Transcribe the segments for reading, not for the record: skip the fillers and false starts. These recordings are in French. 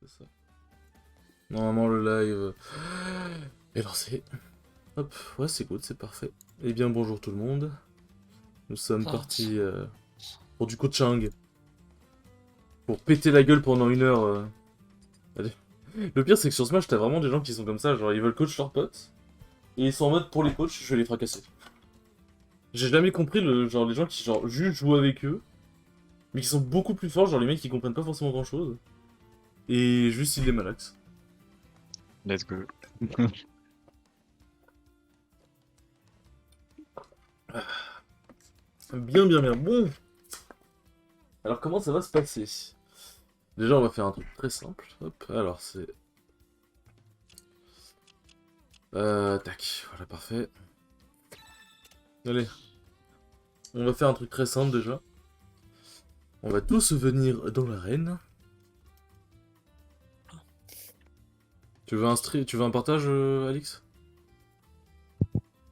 C'est ça. Normalement, le live est lancé. Hop, ouais, c'est good, c'est parfait. Eh bien, bonjour tout le monde. Nous sommes partis pour du coaching. Pour péter la gueule pendant 1 heure. Allez. Le pire, c'est que sur Smash, t'as vraiment des gens qui sont comme ça, genre ils veulent coach leurs potes. Et ils sont en mode pour les coachs, je vais les fracasser. J'ai jamais compris genre les gens qui genre juste jouent avec eux, mais qui sont beaucoup plus forts, genre les mecs qui comprennent pas forcément grand chose. Et juste ils les malaxent. Let's go. Bien, bien, bien. Bon. Alors comment ça va se passer? Déjà on va faire un truc très simple. Hop, alors c'est... tac, voilà, parfait. Allez. On va faire un truc très simple déjà. On va tous venir dans l'arène. Tu veux un partage, Alix?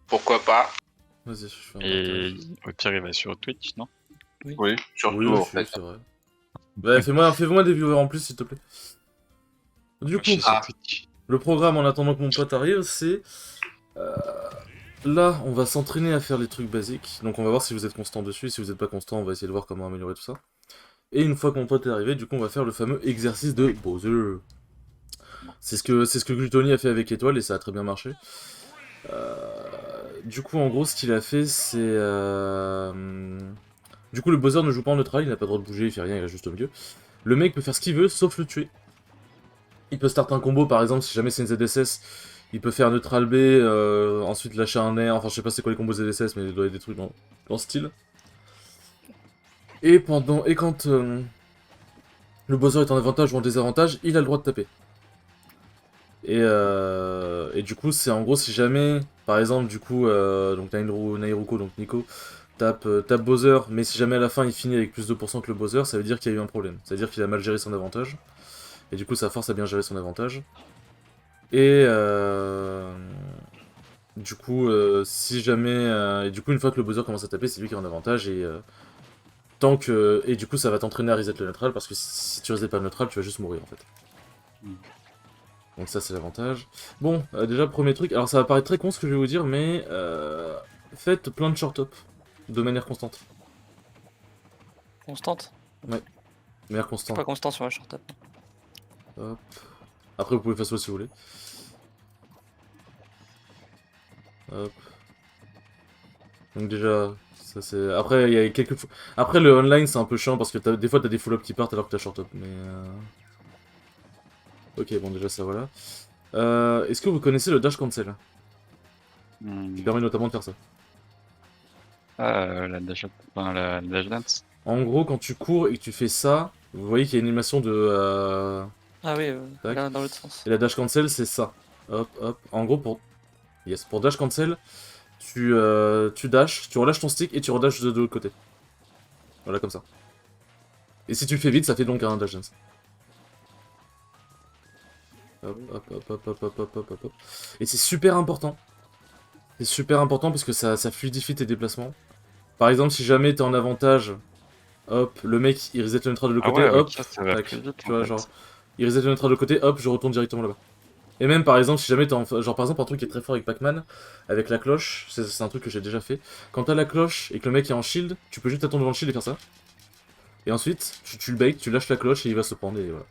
Pourquoi pas? Vas-y, je fais un Et partage. au pire, il va sur Twitch, non? Oui, surtout Oui, en aussi, fait. c'est vrai. Bah, fais-moi des viewers en plus, s'il te plaît. Du Je coup, suis sur Twitch. le programme, en attendant que mon pote arrive, c'est... Là, on va s'entraîner à faire les trucs basiques. Donc on va voir si vous êtes constant dessus. Si vous n'êtes pas constant, on va essayer de voir comment améliorer tout ça. Et une fois que mon pote est arrivé, du coup, on va faire le fameux exercice de Bowser. C'est ce que Gluttony a fait avec Étoile et ça a très bien marché. Du coup, en gros, ce qu'il a fait, c'est... Du coup, le Bowser ne joue pas en neutral, il n'a pas le droit de bouger, il fait rien, il reste juste au milieu. Le mec peut faire ce qu'il veut, sauf le tuer. Il peut start un combo, par exemple, si jamais c'est une ZSS, il peut faire neutral B, ensuite lâcher un air, enfin je sais pas c'est quoi les combos ZSS, mais il doit y avoir des trucs dans ce style. Et quand le Bowser est en avantage ou en désavantage, il a le droit de taper. Et du coup, c'est en gros si jamais, par exemple, du coup, donc Nairuko, donc Nico, tape Bowser, mais si jamais à la fin il finit avec plus de % que le Bowser, ça veut dire qu'il y a eu un problème. Ça veut dire qu'il a mal géré son avantage. Et du coup, ça force à bien gérer son avantage. Et du coup, si jamais... et du coup, une fois que le Bowser commence à taper, c'est lui qui est en avantage. Et du coup, ça va t'entraîner à reset le neutral, parce que si tu reset pas le neutral, tu vas juste mourir, en fait. Donc ça, c'est l'avantage. Bon, déjà, premier truc... Alors, ça va paraître très con, ce que je vais vous dire, mais... faites plein de short-up, de manière constante. Constante? Ouais, de manière C'est constante. pas constant sur la short up. Hop. Après, vous pouvez faire ça si vous voulez. Hop. Donc déjà, ça c'est... Après, il y a quelques... Après, le online, c'est un peu chiant parce que des fois, t'as des full-up qui partent alors que t'as short-up, mais... Ok, bon, déjà, ça, voilà. Est-ce que vous connaissez le dash cancel? Qui permet notamment de faire ça. La dash, enfin, la dash dance. En gros, quand tu cours et que tu fais ça, vous voyez qu'il y a une animation de... Ah oui, tac. là, dans l'autre sens. Et la dash cancel, c'est ça. Hop, hop. En gros, pour... Yes, pour dash cancel, tu dash, tu relâches ton stick et tu redashes de l'autre côté. Voilà, comme ça. Et si tu le fais vite, ça fait donc un dash dance. Hop, hop, hop, hop, hop, hop, hop, hop, hop. Et c'est super important. C'est super important parce que ça fluidifie tes déplacements. Par exemple, si jamais t'es en avantage, hop, le mec il reset le neutral de l'autre côté, hop, ok, ça va tac. plus vite, Tu vois, en fait. genre, il reset le neutral de l'autre côté, hop, je retourne directement là-bas. Et même par exemple, si jamais t'es en. Genre, par exemple, un truc qui est très fort avec Pac-Man, avec la cloche, c'est un truc que j'ai déjà fait. Quand t'as la cloche et que le mec est en shield, tu peux juste attendre devant le shield et faire ça. Et ensuite, tu le bait, tu lâches la cloche et il va se prendre et voilà.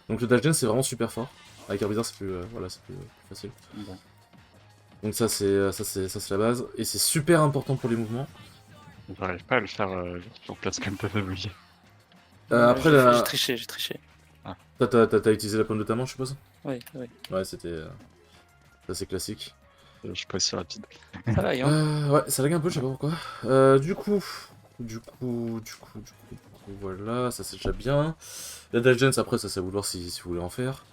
Donc le dash dance c'est vraiment super fort. Avec Herbizarre c'est plus, voilà, c'est plus facile. Bon. Donc ça c'est la base. Et c'est super important pour les mouvements. J'arrive pas à le faire sur place comme t'as fait bouger. Après J'ai triché, j'ai triché. T'as utilisé la paume de ta main je suppose? Oui, oui. Ouais c'était... ça c'est classique. Je suis pas si rapide. Ça va, hein. Ouais ça lag un peu je sais pas pourquoi. Du coup, voilà, ça c'est déjà bien. La dash dance après ça c'est à vous de voir si vous voulez en faire.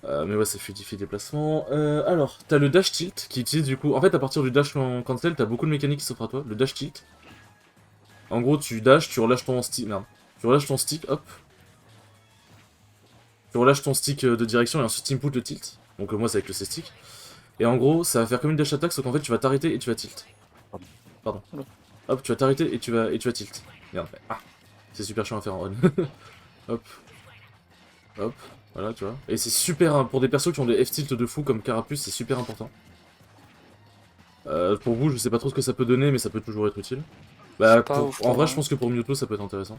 Mais ouais, ça fluidifie les déplacements. Alors, t'as le dash tilt qui utilise du coup. En fait, à partir du dash cancel, t'as beaucoup de mécaniques qui s'offrent à toi. Le dash tilt. En gros, tu dash, tu relâches ton stick. Merde. Tu relâches ton stick, hop. Tu relâches ton stick de direction et ensuite tu input le tilt. Donc, moi, c'est avec le C-stick. Et en gros, ça va faire comme une dash attack, sauf qu'en fait, tu vas t'arrêter et tu vas tilt. Pardon. Hop, tu vas t'arrêter et tu vas tilt. Merde. Ah. C'est super chiant à faire en run. Hop. Hop. Voilà, tu vois. Et c'est super, hein, pour des persos qui ont des F-tilt de fou comme Carapuce, c'est super important. Pour vous, je sais pas trop ce que ça peut donner, mais ça peut toujours être utile. C'est Bah, pas ouf en pour vrai, moi. je pense que pour Mewtwo, ça peut être intéressant.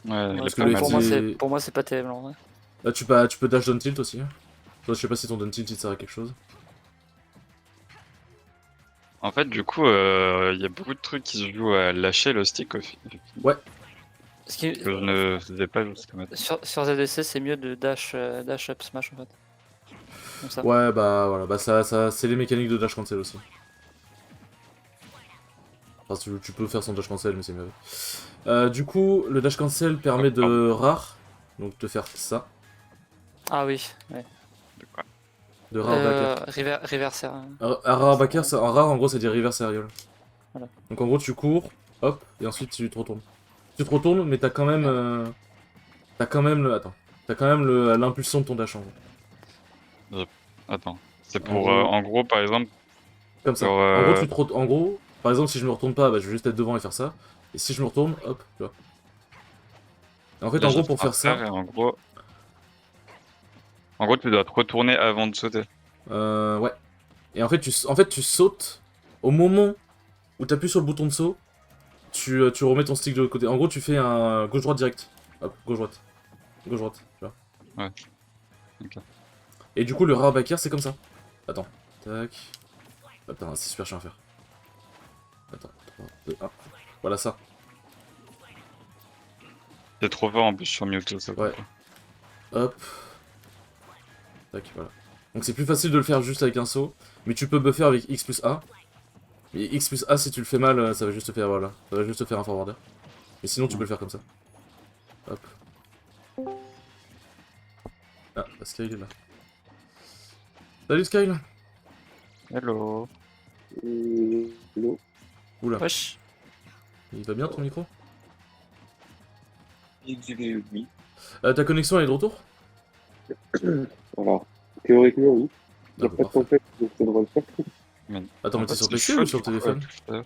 Ouais, il Ouais, est Parce que pas le mal. FT... pour moi, c'est pas terrible en vrai. Là, tu peux dash down tilt aussi. Toi, je sais pas si ton down tilt, il te sert à quelque chose. En fait, du coup, il y a beaucoup de trucs qui se jouent à lâcher le stick au final. Ouais. Ce qui... Que je ne faisais pas jusqu'à maintenant. sur ZDC, c'est mieux de dash up smash en fait. Comme ça. Ouais, bah voilà, bah ça c'est les mécaniques de dash cancel aussi. Enfin, tu peux faire son dash cancel, mais c'est mieux. Du coup, le dash cancel permet de rare, donc de faire ça, Ah oui, ouais. De quoi? de rare backer. Reverser. Un rare backer, en rare, en gros, c'est dire reverse aerial. Voilà. Donc en gros, tu cours, hop, et ensuite tu te retournes. Tu te retournes, mais t'as quand même... t'as quand même le... Attends. T'as quand même l'impulsion de ton dash en gros. Attends. C'est En pour, gros- en gros, par exemple, Comme ça. pour, En gros, en gros, par exemple, si je me retourne pas, bah, je vais juste être devant et faire ça. Et si je me retourne, hop, tu vois. Et en fait, les en gros, gestes pour faire ça... et en gros, tu dois te retourner avant de sauter. Ouais. Et en fait, tu sautes au moment où t'appuies sur le bouton de saut, tu remets ton stick de l'autre côté. En gros, tu fais un gauche-droite direct. Hop, gauche-droite. Gauche-droite, tu vois. Ouais. Ok. Et du coup, le rare backer, c'est comme ça. Attends. Tac. Attends, c'est super chiant à faire. Attends, 3, 2, 1. Voilà ça. C'est trop fort en plus sur Mewtwo, ça. Ouais. Hop. Tac, voilà. Donc c'est plus facile de le faire juste avec un saut, mais tu peux buffer avec X plus A. Et X plus A, si tu le fais mal, ça va juste te faire, voilà. Ça va juste te faire un forwarder. Mais sinon, tu peux le faire comme ça. Hop. Ah, bah, Sky, il est là. Salut Sky. Hello. Hello. Oula, Wesh. il va bien ton micro? Oui. Ta connexion elle est de retour? Alors, théoriquement, oui. Il n'y Ah, a bah, pas de parfait. contexte, donc ça devrait le faire. Attends, En mais t'es fait, sur c'est PC chaud, ou sur du coup, téléphone? tout ça.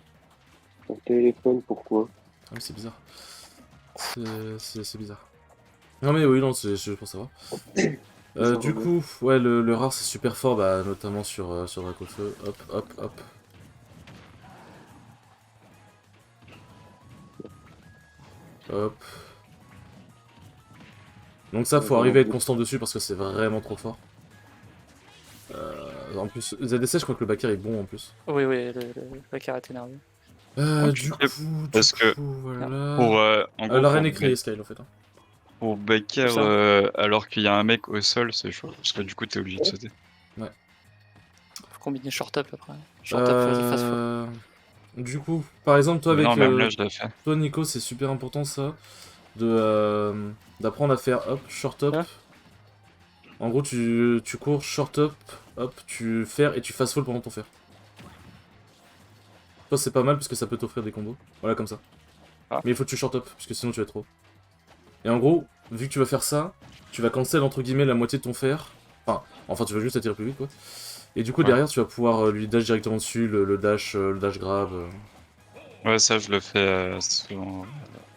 Sur téléphone, pourquoi? Ah, mais c'est bizarre. C'est bizarre. Non mais oui, non, c'est juste pour savoir. Du coup, ouais, le rare c'est super fort, bah, notamment sur Dracofeu. Hop, hop, hop. Hop. Donc ça, faut arriver à être constant dessus parce que c'est vraiment trop fort. En plus, ZDC, je crois que le backer est bon en plus. Oui, le backer est énervé. Du Compliqué, coup, parce que voilà. Pour, en gros, La reine est créée, Skyle, en fait. Hein. pour backer C'est ça. alors qu'il y a un mec au sol, c'est chaud. Parce que du coup, t'es obligé de sauter. Faut combiner short up après. Short up, fast fall. Du coup, par exemple, toi, Mais avec non, même là, je l'ai fait. toi, Nico, c'est super important ça, d'apprendre à faire hop, short up. Ouais. En gros, tu cours, short up, hop, tu faire et tu fast fall pendant ton faire. Toi, c'est pas mal parce que ça peut t'offrir des combos. Voilà, comme ça. Ah. Mais il faut que tu short up, parce que sinon tu vas être trop. Et en gros, vu que tu vas faire ça, tu vas cancel entre guillemets la moitié de ton fer. Enfin, tu vas juste attirer plus vite, quoi. Et du coup, Ouais. derrière, tu vas pouvoir lui dash directement dessus, le dash grave. Ouais, ça, je le fais souvent.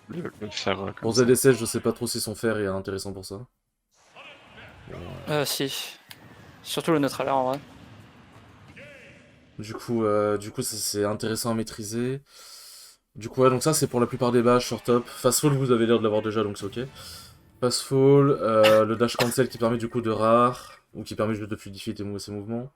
Le faire comme Pour ça. ZSS, je sais pas trop si son fer est intéressant pour ça. Si. Surtout le neutral air en vrai. Du coup, ça, c'est intéressant à maîtriser. Du coup, ouais, donc ça, c'est pour la plupart des bases, short up. Fast fall, vous avez l'air de l'avoir déjà, donc c'est ok. Fast fall, le dash cancel qui permet du coup de rare, ou qui permet juste de fluidifier ses mouvements.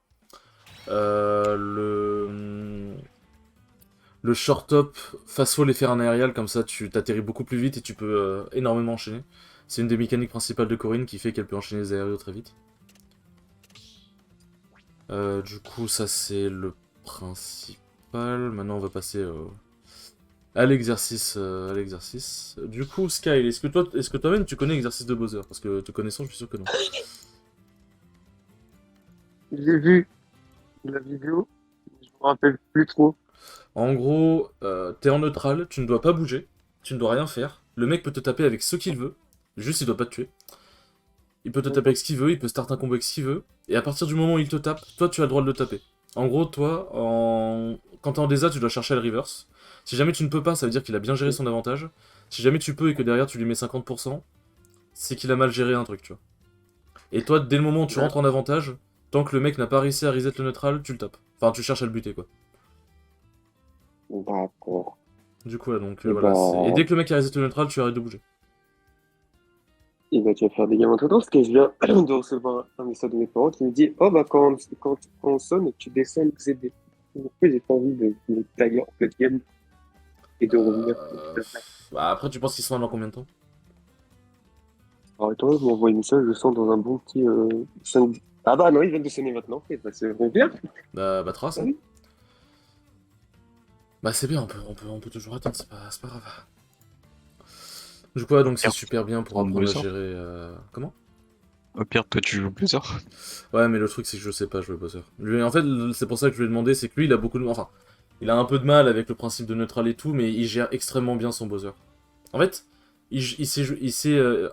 Le short up, fast fall et faire un aérial, comme ça tu t'atterris beaucoup plus vite et tu peux énormément enchaîner. C'est une des mécaniques principales de Corinne qui fait qu'elle peut enchaîner les aériaux très vite. Du coup, ça c'est le principal. Maintenant, on va passer à l'exercice. Du coup, Sky, est-ce que toi-même tu connais l'exercice de Bowser? Parce que te connaissant, je suis sûr que non. J'ai vu la vidéo, je me rappelle plus trop. En gros, t'es en neutral, tu ne dois pas bouger, tu ne dois rien faire. Le mec peut te taper avec ce qu'il veut, juste il doit pas te tuer. Il peut te taper avec ce qu'il veut, il peut start un combo avec ce qu'il veut, et à partir du moment où il te tape, toi tu as le droit de le taper. En gros, toi, quand t'es en DESA, tu dois chercher le reverse. Si jamais tu ne peux pas, ça veut dire qu'il a bien géré son avantage. Si jamais tu peux et que derrière tu lui mets 50%, c'est qu'il a mal géré un truc, tu vois. Et toi, dès le moment où tu rentres en avantage, tant que le mec n'a pas réussi à reset le neutral, tu le tapes. Enfin, tu cherches à le buter, quoi. D'accord. Du coup, là, donc, Et voilà. Et bah, dès que le mec a reset le neutral, tu arrêtes de bouger. tu vas faire des gamins tout le temps parce que je viens de recevoir un message de mes parents qui me dit oh bah quand on sonne, tu descends le XD. Pourquoi j'ai pas envie de taguer en pleine game et de revenir Euh... Bah, après, tu penses qu'il sera dans combien de temps? Alors attends, je m'envoie un message, je sens dans un bon petit 5. Ah bah non, il vient de sonner maintenant, en fait, bah, c'est bien. Bah, trace, Ah hein. oui. Bah, c'est bien, on peut toujours attendre, c'est pas grave. Du coup, ouais, donc c'est Merde. super bien pour En apprendre à Blizzard. gérer. Comment? Au pire, toi, tu joues Blizzard. Ouais, mais le truc, c'est que je sais pas jouer buzzer. Lui, en fait, c'est pour ça que je lui ai demandé, c'est que lui, il a beaucoup de. Enfin, il a un peu de mal avec le principe de neutral et tout, mais il gère extrêmement bien son buzzer. En fait,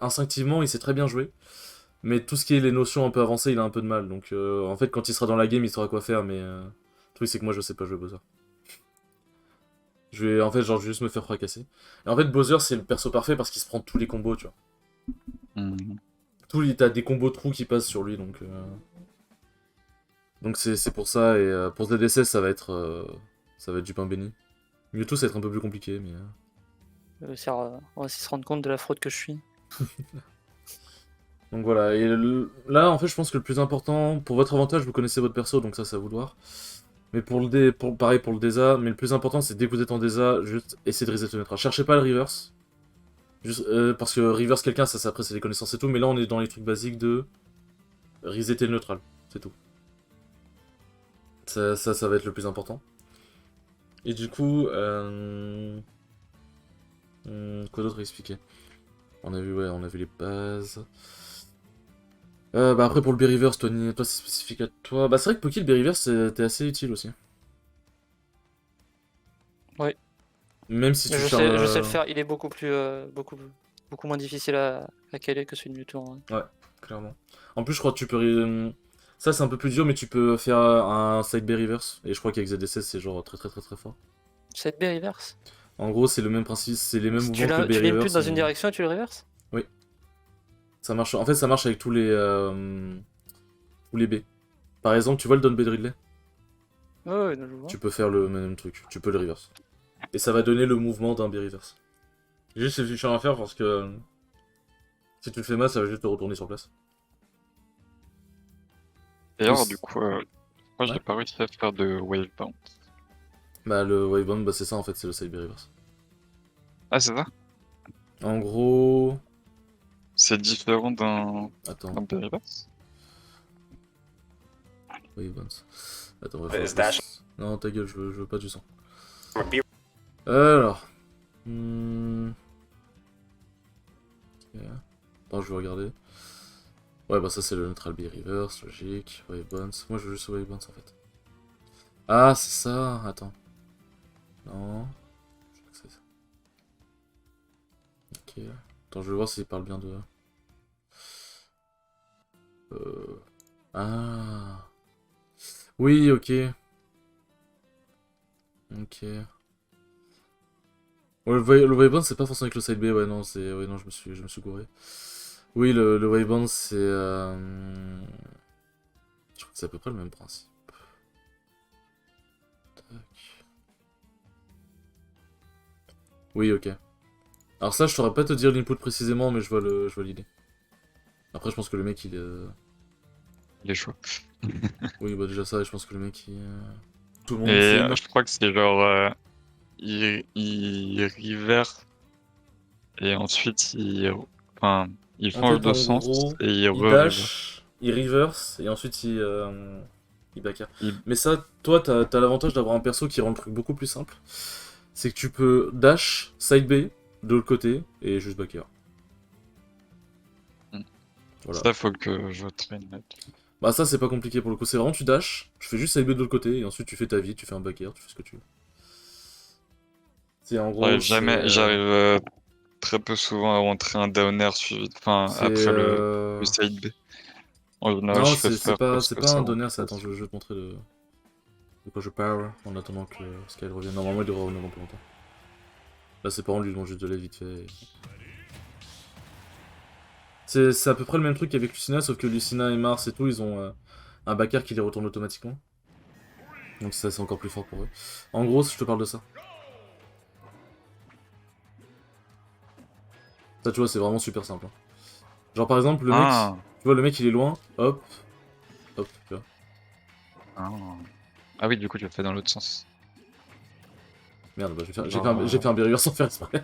instinctivement, il sait très bien jouer, mais tout ce qui est les notions un peu avancées, il a un peu de mal. Donc, en fait, quand il sera dans la game, il saura quoi faire, mais le truc, c'est que moi, je sais pas jouer buzzer. En fait, genre, je vais juste me faire fracasser. Et en fait, Bowser, c'est le perso parfait parce qu'il se prend tous les combos, tu vois. Mhm. T'as des combos trous qui passent sur lui, donc. Donc c'est pour ça, et pour ce DDSS, ça va être du pain béni. Mewtwo, ça va être un peu plus compliqué, mais. On va aussi se rendre compte de la fraude que je suis. Donc voilà, et là, en fait, je pense que le plus important, pour votre avantage, vous connaissez votre perso, donc ça, c'est à vous de voir. Mais pareil pour le DESA, mais le plus important, c'est dès que vous êtes en DESA, juste essayez de reset le neutral. Cherchez pas le reverse. Juste, parce que reverse quelqu'un, ça après, c'est des connaissances et tout, mais là, on est dans les trucs basiques de resetter le neutral, c'est tout. Ça va être le plus important. Et du coup, quoi d'autre à expliquer? On a vu les bases. Bah après pour le Berryverse, toi c'est spécifique à toi. Bah c'est vrai que Poki, le Berryverse, c'était assez utile aussi. Oui, Même si mais tu je sais le charmes. faire. Il est beaucoup moins difficile à caler que celui de Mewtwo, hein. Ouais, clairement. En plus, je crois que tu peux. Ça c'est un peu plus dur, mais tu peux faire un side Berryverse. Et je crois qu'avec ZDSS, c'est genre très très très très fort. Cette B reverse. En gros, c'est le même principe, c'est les mêmes Si mouvements que le tu l'inputes Berryverse. dans une direction et tu le reverses. Oui. Ça marche. En fait, ça marche avec tous les B. Par exemple, tu vois le Don B de Ridley? Ouais, je vois. Tu peux faire le même truc, tu peux le reverse. Et ça va donner le mouvement d'un B-reverse. Juste c'est chiant à faire parce que si tu le fais mal, ça va juste te retourner sur place. D'ailleurs, Oui. du coup, moi, j'ai Ouais. pas réussi à faire de wave bounce. Bah le Wavebound, bah c'est ça en fait, c'est le side B-reverse. Ah, c'est ça? En gros... C'est différent Attends, d'un Berryverse? Wavebound. Attends, on va Is faire... that Non, ta gueule, je veux pas du sang. repeat? Alors... Ok. Attends, je vais regarder. Ouais, bah ça c'est le neutral B-reverse, logique. Wavebound. Moi je veux juste Wavebound en fait. Ah, c'est ça. Attends. Non. Je crois que c'est ça. Ok. Attends, je vais voir s'il parle bien de... Ah. Oui, ok. Ok. Ouais, le Wavebound, c'est pas forcément avec le side B, ouais, non, ouais, non, je me suis gouré. Oui, le Wavebound, c'est... Je crois que c'est à peu près le même principe. Tac. Oui, ok. Alors ça, je saurais pas te dire l'input précisément, mais je vois l'idée. Après, je pense que le mec, il est... Les choix. Oui, bah déjà ça, et je pense que le mec, tout le monde Et sait. je crois que c'est genre, il reverse et ensuite enfin, il En change fait, de en sens gros, et il il re-reverse. dash, il reverse, et ensuite il back air. Il- Mais ça, toi, t'as l'avantage d'avoir un perso qui rend le truc beaucoup plus simple. C'est que tu peux dash, side B, de l'autre côté, et juste back air. Voilà. Ça, faut que je traîne là-dessus. Bah ça, c'est pas compliqué pour le coup. C'est vraiment, tu dash, tu fais juste side B de l'autre côté, et ensuite tu fais ta vie, tu fais un back air, tu fais ce que tu veux. C'est en gros, J'arrive très peu souvent à rentrer un down air suivi, enfin, c'est, après le side B. En général, Non, je fais c'est faire pas, parce c'est que pas ça un rentre donner, c'est... Attends, je facile. vais te montrer de quoi je parle, en attendant que Sky revienne. Normalement, il devrait revenir dans plus longtemps. Là, ses parents lui demandent juste de l'aide vite fait. C'est à peu près le même truc qu'avec Lucina, sauf que Lucina et Mars et tout, ils ont un backer qui les retourne automatiquement. Donc ça, c'est encore plus fort pour eux. En gros, je te parle de ça. Ça, tu vois, c'est vraiment super simple. Hein. Genre, par exemple, le mec, Ah. tu vois, le mec, il est loin, hop, hop, tu vois. Ah. Ah oui, du coup, tu le fais dans l'autre sens. Merde, bah, Genre, j'ai fait un Berrier sans faire exprès.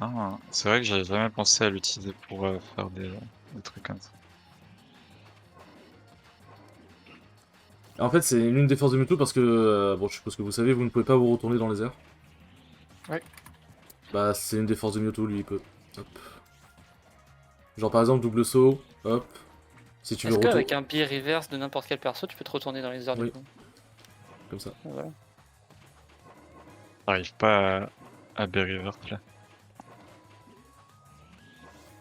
Ah, c'est vrai que j'avais jamais pensé à l'utiliser pour faire des trucs comme ça. En fait, c'est l'une des forces de Mewtwo parce que, bon, je suppose que vous savez, vous ne pouvez pas vous retourner dans les airs. Ouais. Bah, c'est une des forces de Mewtwo, lui, il peut. Hop. Genre, par exemple, double saut, hop. Si tu veux Est-ce retourner. qu'avec un biais reverse de n'importe quel perso, tu peux te retourner dans les airs Oui. du coup? Comme ça. Voilà. J'arrive pas à Berryvert là.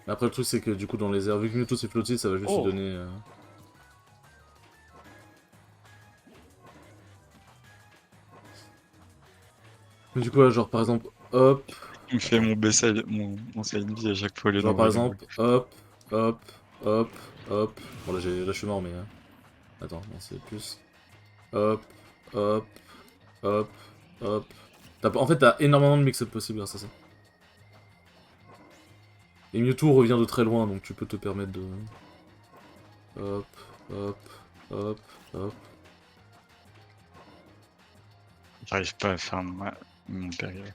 Mais après, le truc, c'est que du coup, dans les airs, vu que Mewtwo c'est flotti, ça va juste Oh. lui donner. Mais du coup, là, genre, par exemple, hop. Il me fait mon side vie à chaque fois au lieu Genre, par d'envoyer le exemple, hop, hop, hop, hop. Bon, là, là je suis mort, mais. Attends, non, c'est plus. Hop, hop, hop, hop. En fait, t'as énormément de mix-up possibles grâce à ça. Et Mewtwo revient de très loin, donc tu peux te permettre de... Hop, hop, hop, hop. J'arrive pas à faire mon Berryvert.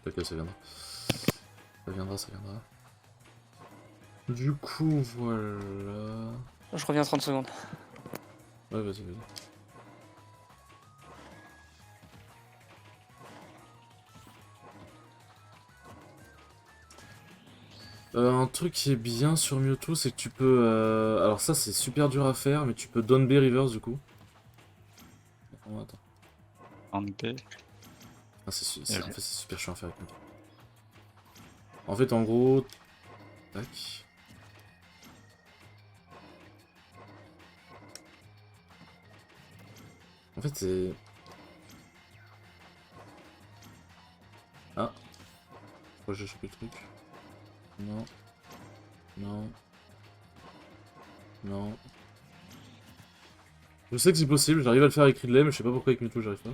Ok, ça viendra. Ça viendra, ça viendra. Du coup, voilà... Je reviens 30 secondes. Ouais, vas-y, vas-y. Un truc qui est bien sur Mewtwo, c'est que tu peux... Alors ça, c'est super dur à faire, mais tu peux down B reverse, du coup. Oh, attends. En B. Ah, en fait, c'est super chiant à faire avec Mewtwo. En fait, en gros... Tac. En fait, c'est... Ah. Je crois que j'ai chopé le truc. Non. Non. Non. Je sais que c'est possible, j'arrive à le faire avec Ridley, mais je sais pas pourquoi avec Mewtwo j'arrive pas.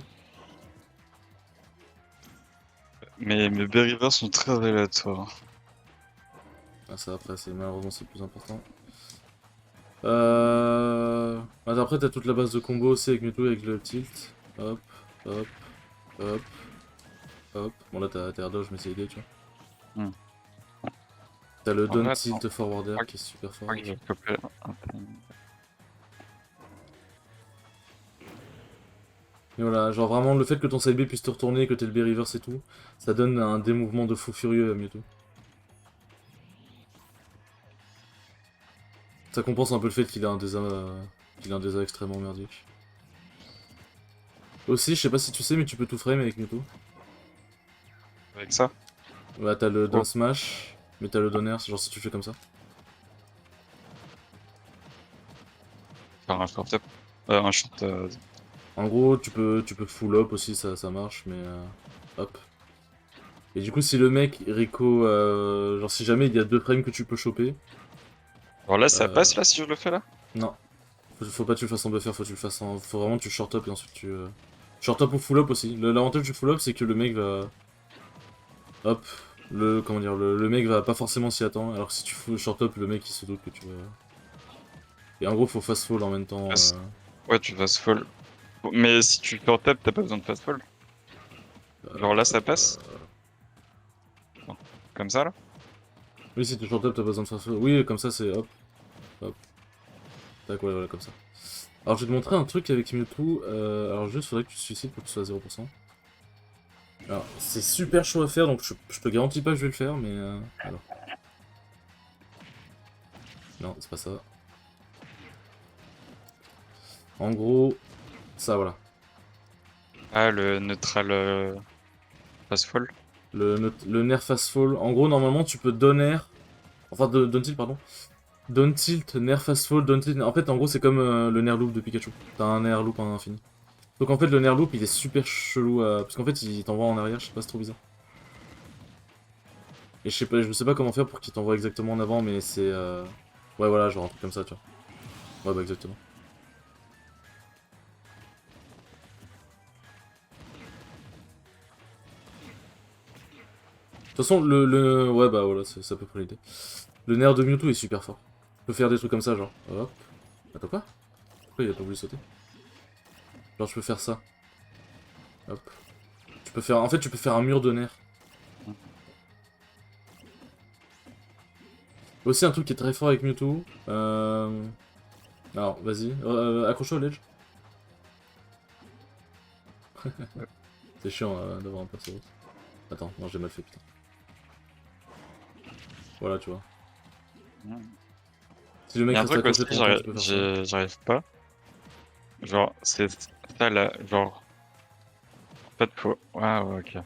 Mais mes Berryvert sont très aléatoires. Ah ça après, malheureusement c'est le plus important. Après t'as toute la base de combo aussi avec Mewtwo avec le tilt. Hop, hop, hop, hop. Bon là t'as air dodge mais c'est aidé tu vois. T'as le En down vrai, tilt forwarder attends. qui est super Je fort. crois que j'ai copié un peu. Et voilà, genre vraiment le fait que ton side B puisse te retourner, que t'aies le B reverse et tout, ça donne un démouvement de fou furieux à Mewtwo. Ça compense un peu le fait qu'il a un désert extrêmement merdique. Aussi, je sais pas si tu sais, mais tu peux tout frame avec Mewtwo. Avec ça? Bah t'as le down smash, mais t'as le down air, genre si tu fais comme ça. Faire un short up. Un short. En gros, tu peux full up aussi, ça marche, mais hop. Et du coup, si le mec Rico, genre si jamais il y a 2 frames que tu peux choper, Alors là, ça passe là si je le fais là? non. Faut pas que tu le fasses en buffer, faut que tu le fasses en... Faut vraiment que tu short up et ensuite tu... Short up ou full up aussi. L'avantage du full up, c'est que le mec va... Hop. Comment dire, le mec va pas forcément s'y attendre, alors que si tu short up, le mec il se doute que tu vas... Et en gros, faut fast fall en même temps. Ouais, tu fast fall. Mais si tu short up, t'as pas besoin de fast fall. Genre là, ça passe? Comme ça là? Oui, si tu short up, t'as pas besoin de fast fall. Oui, comme ça, c'est hop. Hop. Tac, ouais, voilà, comme ça. Alors, je vais te montrer un truc avec Mewtwo. Alors, juste, faudrait que tu te suicides pour que tu sois à 0%. Alors, c'est super chaud à faire, donc je te garantis pas que je vais le faire, mais... alors. Non, c'est pas ça. En gros, ça, voilà. Ah, le neutral fast fall. Le nerf fast fall. En gros, normalement, tu peux donner... Enfin, down tilt, pardon. Don't tilt, nerf fast fall, don't tilt. En fait, en gros, c'est comme le nerf loop de Pikachu. T'as un nerf loop en infini. Donc en fait, le nerf loop, il est super chelou parce qu'en fait, il t'envoie en arrière, je sais pas, c'est trop bizarre. Et je sais pas comment faire pour qu'il t'envoie exactement en avant, mais c'est... Ouais, voilà, genre un truc comme ça, tu vois. Ouais, bah exactement. De toute façon, ouais, bah voilà, c'est à peu près l'idée. Le nerf de Mewtwo est super fort. Tu peux faire des trucs comme ça, genre. Hop. Attends, quoi? Pourquoi il a pas voulu sauter? Genre, je peux faire ça. Hop. Tu peux faire... En fait, tu peux faire un mur de nerfs. Aussi, un truc qui est très fort avec Mewtwo. Alors, vas-y. Accroche-toi au ledge. C'est chiant d'avoir un perso. Attends, non, j'ai mal fait, putain. Voilà, tu vois. Si le mec Y'a un reste truc accroché aussi, trop longtemps, tu peux faire ça. j'arrive pas. Genre, c'est ça là, genre. En fait, faut. Ouais, ouais, ok.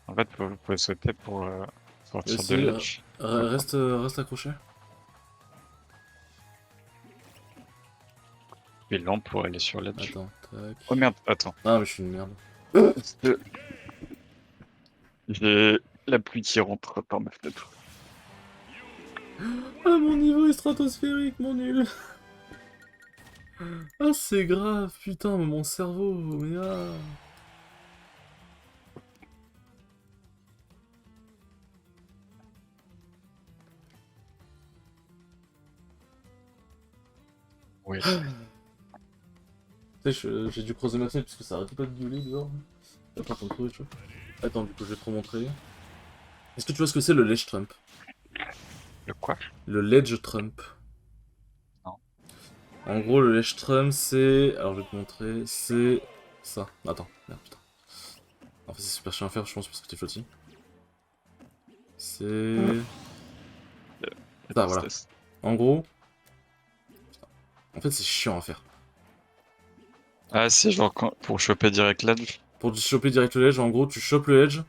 En fait, faut sauter pour Et sortir de aussi, l'edge. D'accord. reste accroché. Et lent pour aller sur l'edge. Attends, tac. Oh merde, attends. Ah, mais je suis une merde. J'ai la pluie qui rentre par ma fenêtre. Ah, mon niveau est stratosphérique, mon nul. Ah, c'est grave, putain, mais mon cerveau, mais ah. Oui. Tu sais, j'ai dû creuser ma fenêtre parce que ça arrêtait pas de gueuler dehors. Attends, faut me trouver, tu vois. Attends, du coup, je vais te remontrer. Est-ce que tu vois ce que c'est le Ledge Trump? Le quoi? Le Ledge Trump. Non. En gros, le Ledge Trump, c'est... Alors, je vais te montrer, c'est... ça. Attends, merde, putain. En fait, c'est super chiant à faire, je pense, parce que t'es flotti. C'est... Ah, voilà. En gros... En fait, c'est chiant à faire. Ah, c'est genre pour choper direct l'edge. Pour choper direct le Ledge, en gros, tu chopes le Ledge,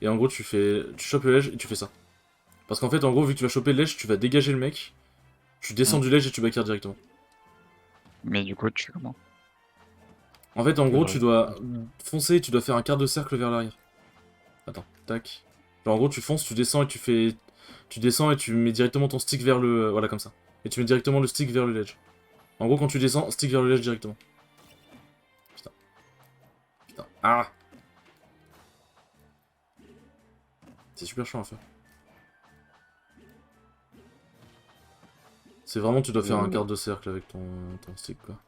et en gros, tu chopes le Ledge et tu fais ça. Parce qu'en fait, en gros, vu que tu vas choper le Ledge, tu vas dégager le mec, tu descends du Ledge et tu backers directement. Mais du coup, tu comment? En fait, en gros, tu dois foncer, tu dois faire un quart de cercle vers l'arrière. Attends, tac. Genre, en gros, tu fonces, tu descends et tu fais... Tu descends et tu mets directement ton stick vers le... Voilà, comme ça. Et tu mets directement le stick vers le ledge. En gros, quand tu descends, stick vers le ledge directement. Putain. Putain. Ah! C'est super chiant à faire. C'est vraiment, tu dois faire un quart de cercle avec ton stick, quoi.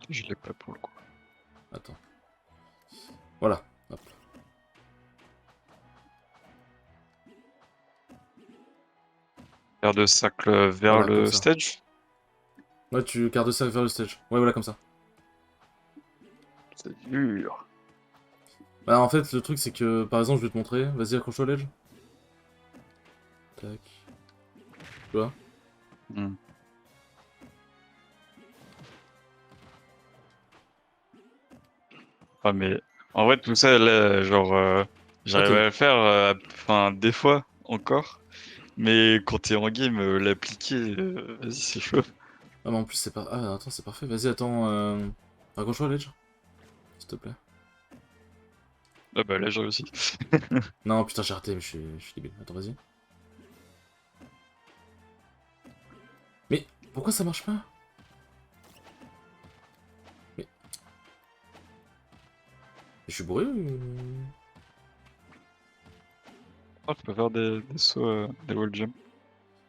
Je l'ai pas pour le coup. Attends. Voilà. Hop. Faire de cercle vers Voilà, comme le ça. stage? Ouais, tu quart de cercle vers le stage. Ouais, voilà, comme ça. C'est dur. Bah, en fait, le truc, c'est que, par exemple, je vais te montrer. Vas-y, accroche-toi au ledge. Tac. Tu vois? Ah, mais en vrai, tout ça, là, genre, j'arrive Ok. à le faire, enfin, des fois encore. Mais quand t'es en game, l'appliquer, vas-y, c'est chaud. Ah, mais en plus, c'est pas... Ah, attends, c'est parfait. Vas-y, attends. Accroche-toi au ledge. S'il te plaît. Ah bah là, j'ai réussi. Non, putain, j'ai raté, mais je suis débile. Attends, vas-y. Mais pourquoi ça marche pas? Mais je suis bourré ou... Ah, je peux faire des sauts, des wall jump.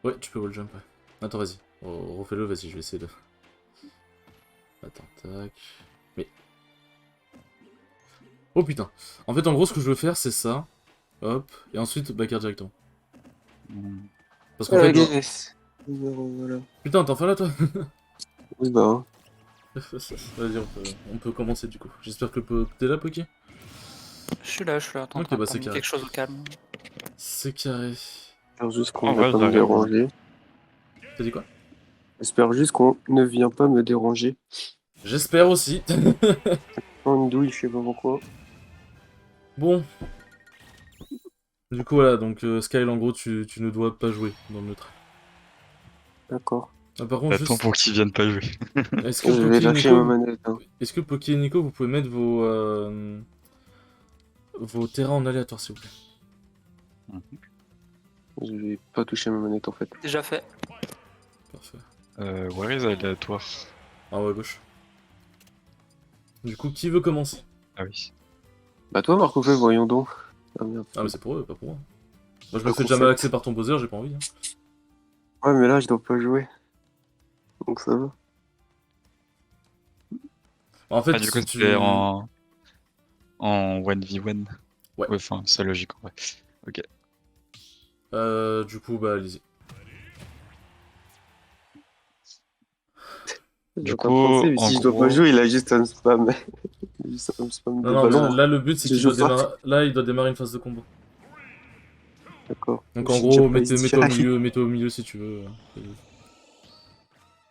Ouais, tu peux wall jump, ouais. Attends, vas-y. Refais-le, vas-y, je vais essayer de... Attends, tac... Mais... Oh putain. En fait, en gros, ce que je veux faire, c'est ça. Hop. Et ensuite, backer directement. Parce qu'en fait... yes. Voilà. Putain, t'en fais là, toi? Oui, bah. Vas-y, on peut commencer, du coup. J'espère que t'es là, Poké? Je suis là, t'es en Ok, train de bah c'est terminer carré. quelque chose au calme. C'est carré. J'espère juste qu'on En ne va vrai, pas me j'arrive. déranger. T'as dit quoi? J'espère juste qu'on ne vient pas me déranger. J'espère aussi. Oh, une douille, je sais pas pourquoi. Bon. Du coup, voilà, donc Skyle, en gros, tu ne dois pas jouer dans le neutre. D'accord. Ah, par contre, J'attends juste, pour qu'ils viennent pas jouer. est-ce que Je vais Poki et lâcher ma Nico, manette. Hein. Poki et Nico, vous pouvez mettre vos terrains en aléatoire, s'il vous plaît. Je vais pas toucher ma manette en fait. Déjà fait. Parfait. Where is aléatoire? En haut à gauche. Du coup, qui veut commencer? Ah oui. Bah toi Marco fait, voyons donc. Ah merde. Ah, mais c'est pour eux, pas pour moi. Moi, je Le me fais déjà concept. malaxer par ton buzzer, j'ai pas envie. Hein. Ouais mais là je dois pas jouer. Donc ça va. En fait, Ah, du coup, si tu... c'était en 1v1. Ouais. Enfin, c'est logique en vrai. Ok. Du coup, bah, allez-y. Du J'entends coup, penser, mais en si je dois gros- pas jouer, il a juste un spam. Il a juste un spam Non, de non, ballon. là, le but, c'est Je qu'il doit joue pas. démarrer... Là, il doit démarrer une phase de combo. D'accord. Donc, en J'ai gros, déjà pas mets-toi au milieu si tu veux.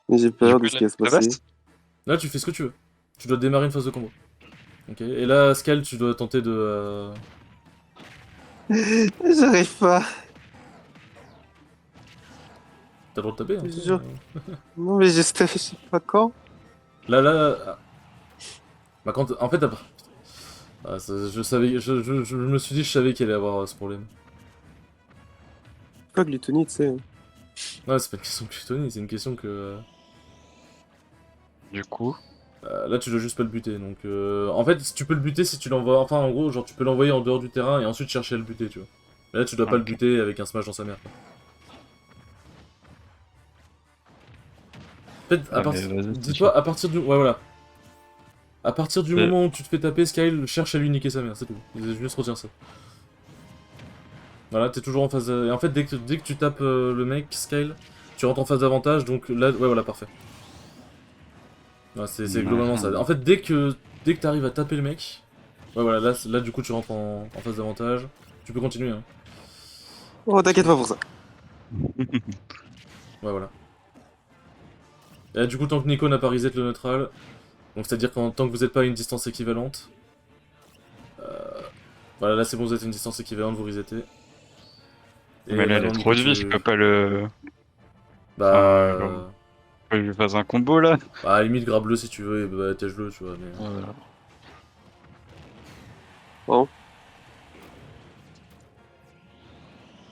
Mais j'ai Du peur coup, de ce qui va se la passer. base Là, tu fais ce que tu veux. Tu dois démarrer une phase de combo. Ok. Et là, Scal, tu dois tenter de... J'arrive pas. T'as le droit de taper, hein. Je jure. Non mais je sais pas quand. Là... ah. Bah, quand... En fait, après... Ah, je savais... Je me suis dit, je savais qu'il allait avoir ce problème. Pas glutonite, tu sais. Ouais, c'est pas une question de glutonie, c'est une question que... Du coup, Là, tu dois juste pas le buter, donc... En fait, tu peux le buter si tu l'envoies... Enfin, en gros, genre, tu peux l'envoyer en dehors du terrain et ensuite chercher à le buter, tu vois. Mais là, tu dois pas le Ok. buter avec un smash dans sa mère. Quoi. En fait, Ah, mais vas-y, dis-toi, à partir du... Ouais, voilà. À partir du Et- moment où tu te fais taper, Skyle cherche à lui niquer sa mère, c'est tout. Je vais juste retiens ça. Voilà, t'es toujours en phase... Et en fait, dès que tu tapes le mec, Skyle, tu rentres en phase d'avantage, donc là... Ouais, voilà, parfait. Ouais, c'est globalement ça. En fait, dès que t'arrives à taper le mec... Ouais, voilà, là du coup, tu rentres en phase d'avantage. Tu peux continuer, hein. Oh, t'inquiète pas pour ça. Ouais, voilà. Et là, du coup, tant que Nico n'a pas reset le neutral, donc c'est-à-dire tant que vous n'êtes pas à une distance équivalente... Voilà, là c'est bon, vous êtes à une distance équivalente, vous resetez. Et Mais là, il maintenant, a Nico, trop de vie, je peux pas le. Bah... Enfin, faut que je lui fasse un combo là. Bah, à la limite, grabe-le si tu veux et bah, tège-le, tu vois, mais... Voilà. Oh.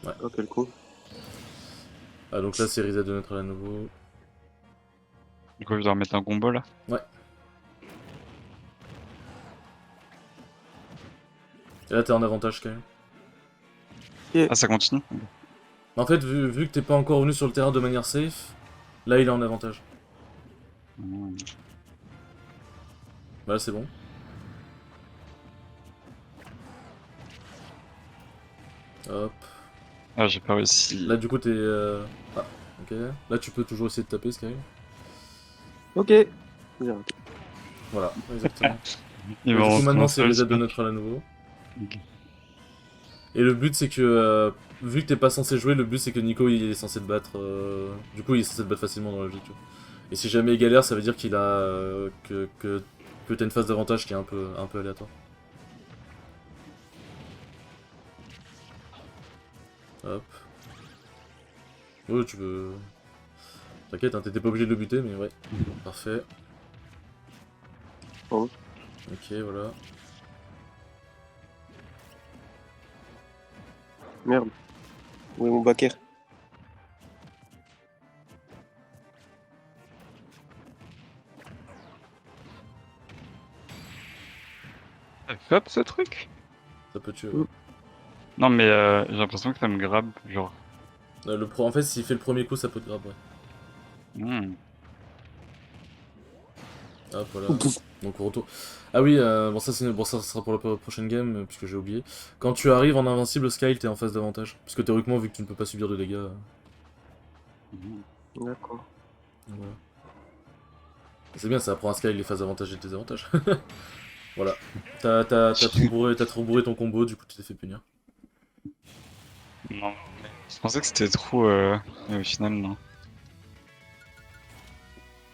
Ouais. Oh, quel con. Ah, donc là, c'est reset de neutral à nouveau. Du coup, je dois remettre un combo là. Et là, t'es en avantage, quand même. Ah, ça continue? En fait, vu que t'es pas encore venu sur le terrain de manière safe, là, il est en avantage. Mmh. Bah, là, c'est bon. Hop. Ah, j'ai pas réussi. Là, du coup, t'es... Ah, ok. Là, tu peux toujours essayer de taper, Sky. Ok. J'ai arrêté. Voilà, exactement. Il Et va du coup, rentrer maintenant, en c'est seul, reset de c'est- neutral à nouveau. Ok. Et le but, c'est que... vu que t'es pas censé jouer, le but, c'est que Nico, il est censé te battre... Du coup, il est censé te battre facilement dans la vie, tu vois. Et si jamais il galère, ça veut dire qu'il a... que t'as une phase d'avantage qui est un peu aléatoire. Hop. Ouais, tu peux... T'inquiète, hein, t'étais pas obligé de le buter, mais ouais. Parfait. Oh. Ok, voilà. Merde. Où est mon backer? Hop, ce truc? Ça peut tuer. Mm. Non, mais j'ai l'impression que ça me grabe, genre. En fait, s'il fait le premier coup, ça peut te grab, ouais. Hmm. Hop, voilà. Donc on retourne. Ah oui, bon ça sera pour la prochaine game, puisque j'ai oublié. Quand tu arrives en invincible, Sky, t'es en phase d'avantage. Parce que théoriquement, vu que tu ne peux pas subir de dégâts... D'accord. Voilà. C'est bien, ça apprend à Sky les phases d'avantage et désavantages. Voilà. T'as trop bourré ton combo, du coup tu t'es fait punir. Non, mais je pensais que c'était trop. Mais au final, non.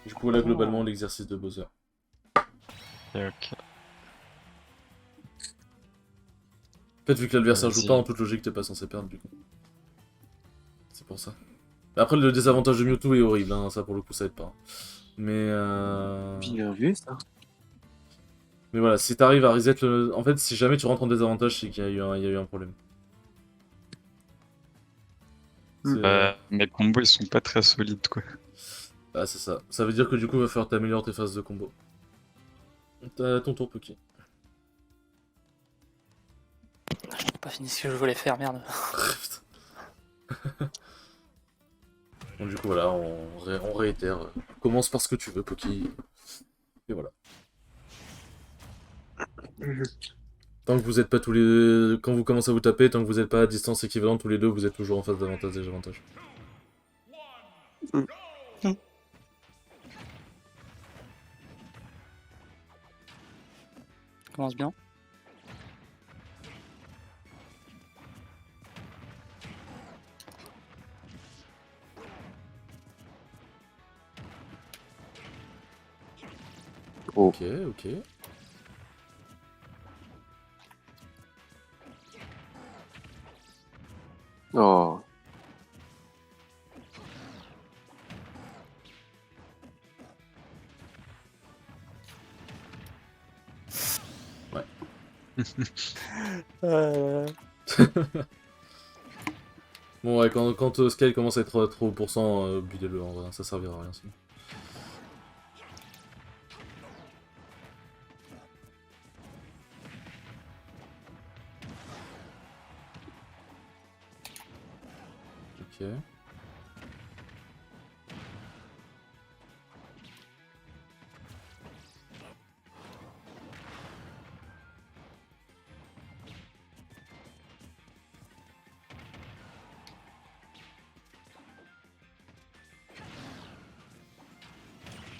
Du coup là, globalement, l'exercice de Bowser. Ok, ok. En fait, vu que l'adversaire joue Vas-y. pas, en toute logique, t'es pas censé perdre, du coup. C'est pour ça. Après, le désavantage de Mewtwo est horrible, hein, ça pour le coup, ça aide pas. Mais, Bien vu, ça. mais voilà, si t'arrives à reset le. En fait, si jamais tu rentres en désavantage, c'est qu'il y a il y a eu un problème. Mes combos ils sont pas très solides quoi. Ah, c'est ça. Ça veut dire que du coup, il va falloir t'améliorer tes phases de combo. T'as ton tour, Poki. J'ai pas fini ce que je voulais faire, merde. Donc, du coup, voilà, on réitère. Commence par ce que tu veux, Poki. Et voilà. Tant que vous êtes pas tous les. Quand vous commencez à vous taper, tant que vous êtes pas à distance équivalente tous les deux, vous êtes toujours en phase d'avantage et désavantage. Commence bien. Ok, ok. Oh. Bon, ouais, quand Scale commence à être trop pour cent, budez-le, en vrai, ça servira à rien sinon. Ok.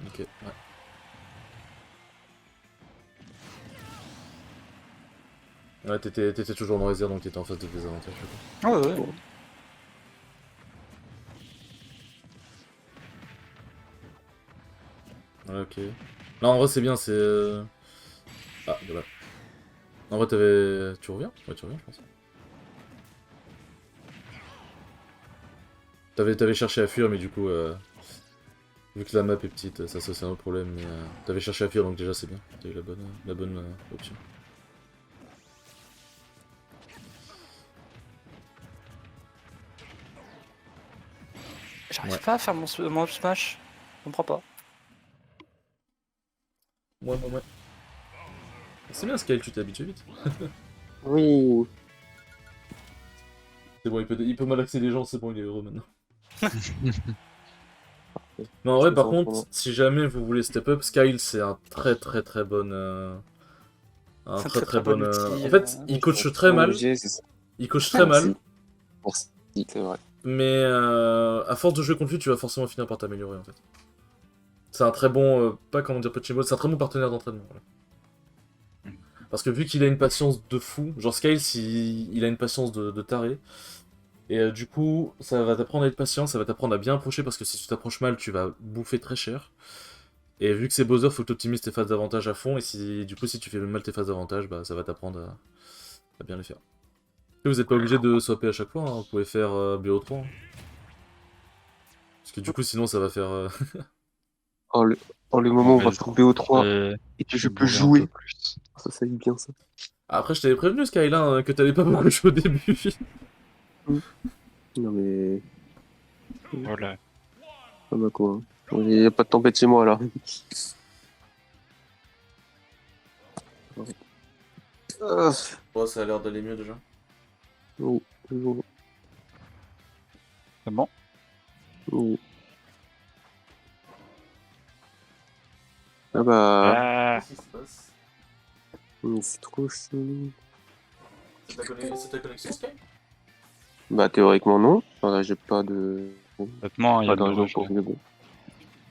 Ok, ouais. Ouais, t'étais toujours dans réserve, donc t'étais en phase de désavantage. Ouais, ouais. Ouais, ok. Là, en vrai, c'est bien, c'est... Ah, voilà. En vrai, t'avais... Tu reviens? Ouais, tu reviens, je pense. T'avais cherché à fuir, mais du coup, vu que la map est petite, ça c'est un autre problème, mais t'avais cherché à fuir, donc déjà c'est bien. T'as eu la bonne option. J'arrive Ouais. pas à faire mon up smash. Je comprends pas. Ouais. C'est bien, Scale, tu t'es habitué vite. Oui. C'est bon, il peut malaxer les gens, c'est bon, il est heureux maintenant. Mais en vrai, par contre, si jamais vous voulez step up, Skyle, c'est un très bon... un très bon... outil, En fait, il coach très mal. Il coach très mal. Merci, c'est vrai. Mais à force de jouer contre lui, tu vas forcément finir par t'améliorer, en fait. C'est un très bon... pas comment dire punching ball, c'est un très bon partenaire d'entraînement. Voilà. Parce que vu qu'il a une patience de fou, genre Skyle, il a une patience de taré. Et du coup, ça va t'apprendre à être patient, ça va t'apprendre à bien approcher, parce que si tu t'approches mal, tu vas bouffer très cher. Et vu que c'est Bowser, faut que tu optimises tes phases d'avantage à fond, et du coup, si tu fais mal tes phases d'avantage, bah ça va t'apprendre à bien les faire. Et vous n'êtes pas obligé de swapper à chaque fois, hein, vous pouvez faire BO3. Hein. Parce que du coup, sinon, ça va faire... le moment où on va faire BO3 et que je peux jouer. Ça y est bien, ça. Après, je t'avais prévenu, Skyline, que t'allais pas beaucoup jouer au début. Non mais... Voilà. Ah bah quoi. Il n'y a pas de tempête chez moi, là. Oh, ça a l'air d'aller mieux, déjà. Oh. C'est bon? Oh. Ah bah... Ah. Qu'est-ce qui se passe? C'est trop chaud. C'est ta connexion Skype? Bah théoriquement non. Enfin, j'ai pas de... Honnêtement, il y a de Attends, l'orage, j'ai là. mais bon.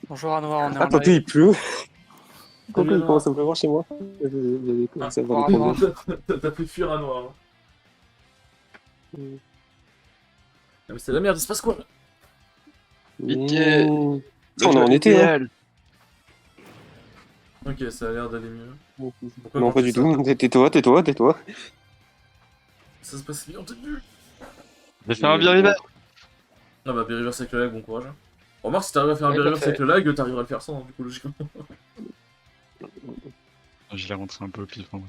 Bonjour à Noir, on est Ah, en tant live. il pleut. Quand mais il non. commence à pleuvoir chez moi, j'avais commencé à avoir des Ah, problèmes. T'as fait fuir à noir. Mm. Ah, mais c'est la merde, il se passe quoi là? Pitié. Mmh. On est en été, hein. Ok, ça a l'air d'aller mieux. Pourquoi Non, quand pas je du dis ça, tout. Tais-toi. Ça se passe bien, t'es nul. J'ai fait un virage. Ah bah, Berryverse avec le lag, bon courage. Hein. Remarque, si t'arrives à faire un Ouais, Berryverse fait. avec le lag, t'arriveras à le faire sans, hein, du coup, logiquement. Je l'ai rentré un peu au pif en vrai.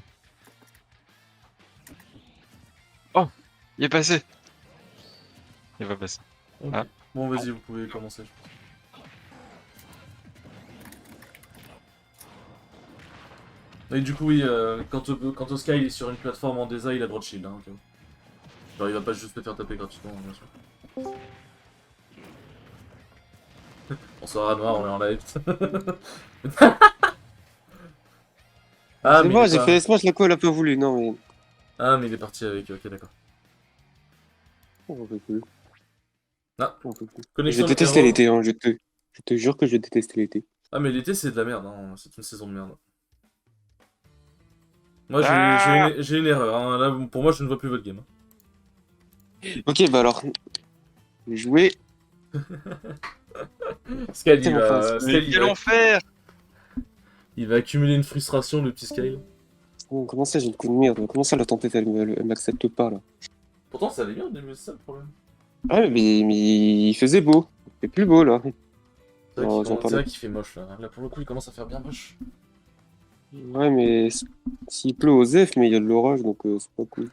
Oh, il est passé. Il va passer. Ok. Ah. Bon, vas-y, vous pouvez commencer, je pense. Et du coup, oui, quand Sky il est sur une plateforme en DESA, il a droit de shield. Hein, ok. Genre, il va pas juste te faire taper gratuitement, bien sûr. Bonsoir à Noir, on est en live. Ah, C'est mais il bon, est j'ai pas... fait Smash, la elle a pas voulu. Non, mais. Ah, mais il est parti avec... Ok, d'accord. On peut plus. Ah, On peut plus. Je connexion détestais error. l'été, hein. Je te jure que je détestais l'été. Ah, mais l'été, c'est de la merde, hein. C'est une saison de merde. Moi, Ah, j'ai une erreur. Hein. Là, pour moi, je ne vois plus votre game. Ok, bah alors. Jouer. Sky, C'est mon prince. mais quel enfer! il va accumuler une frustration, le petit Sky. Comment ça, j'ai le coup de merde? Comment ça, la tempête, elle m'accepte pas, là? Pourtant, ça allait bien au début, c'est ça le problème. Ah, mais il faisait beau. Il fait plus beau, là. C'est Non, j'en c'est parle. vrai qu'il fait moche là. Là, pour le coup, il commence à faire bien moche. Ouais, mais s'il pleut aux F, mais il y a de l'orage, donc c'est pas cool.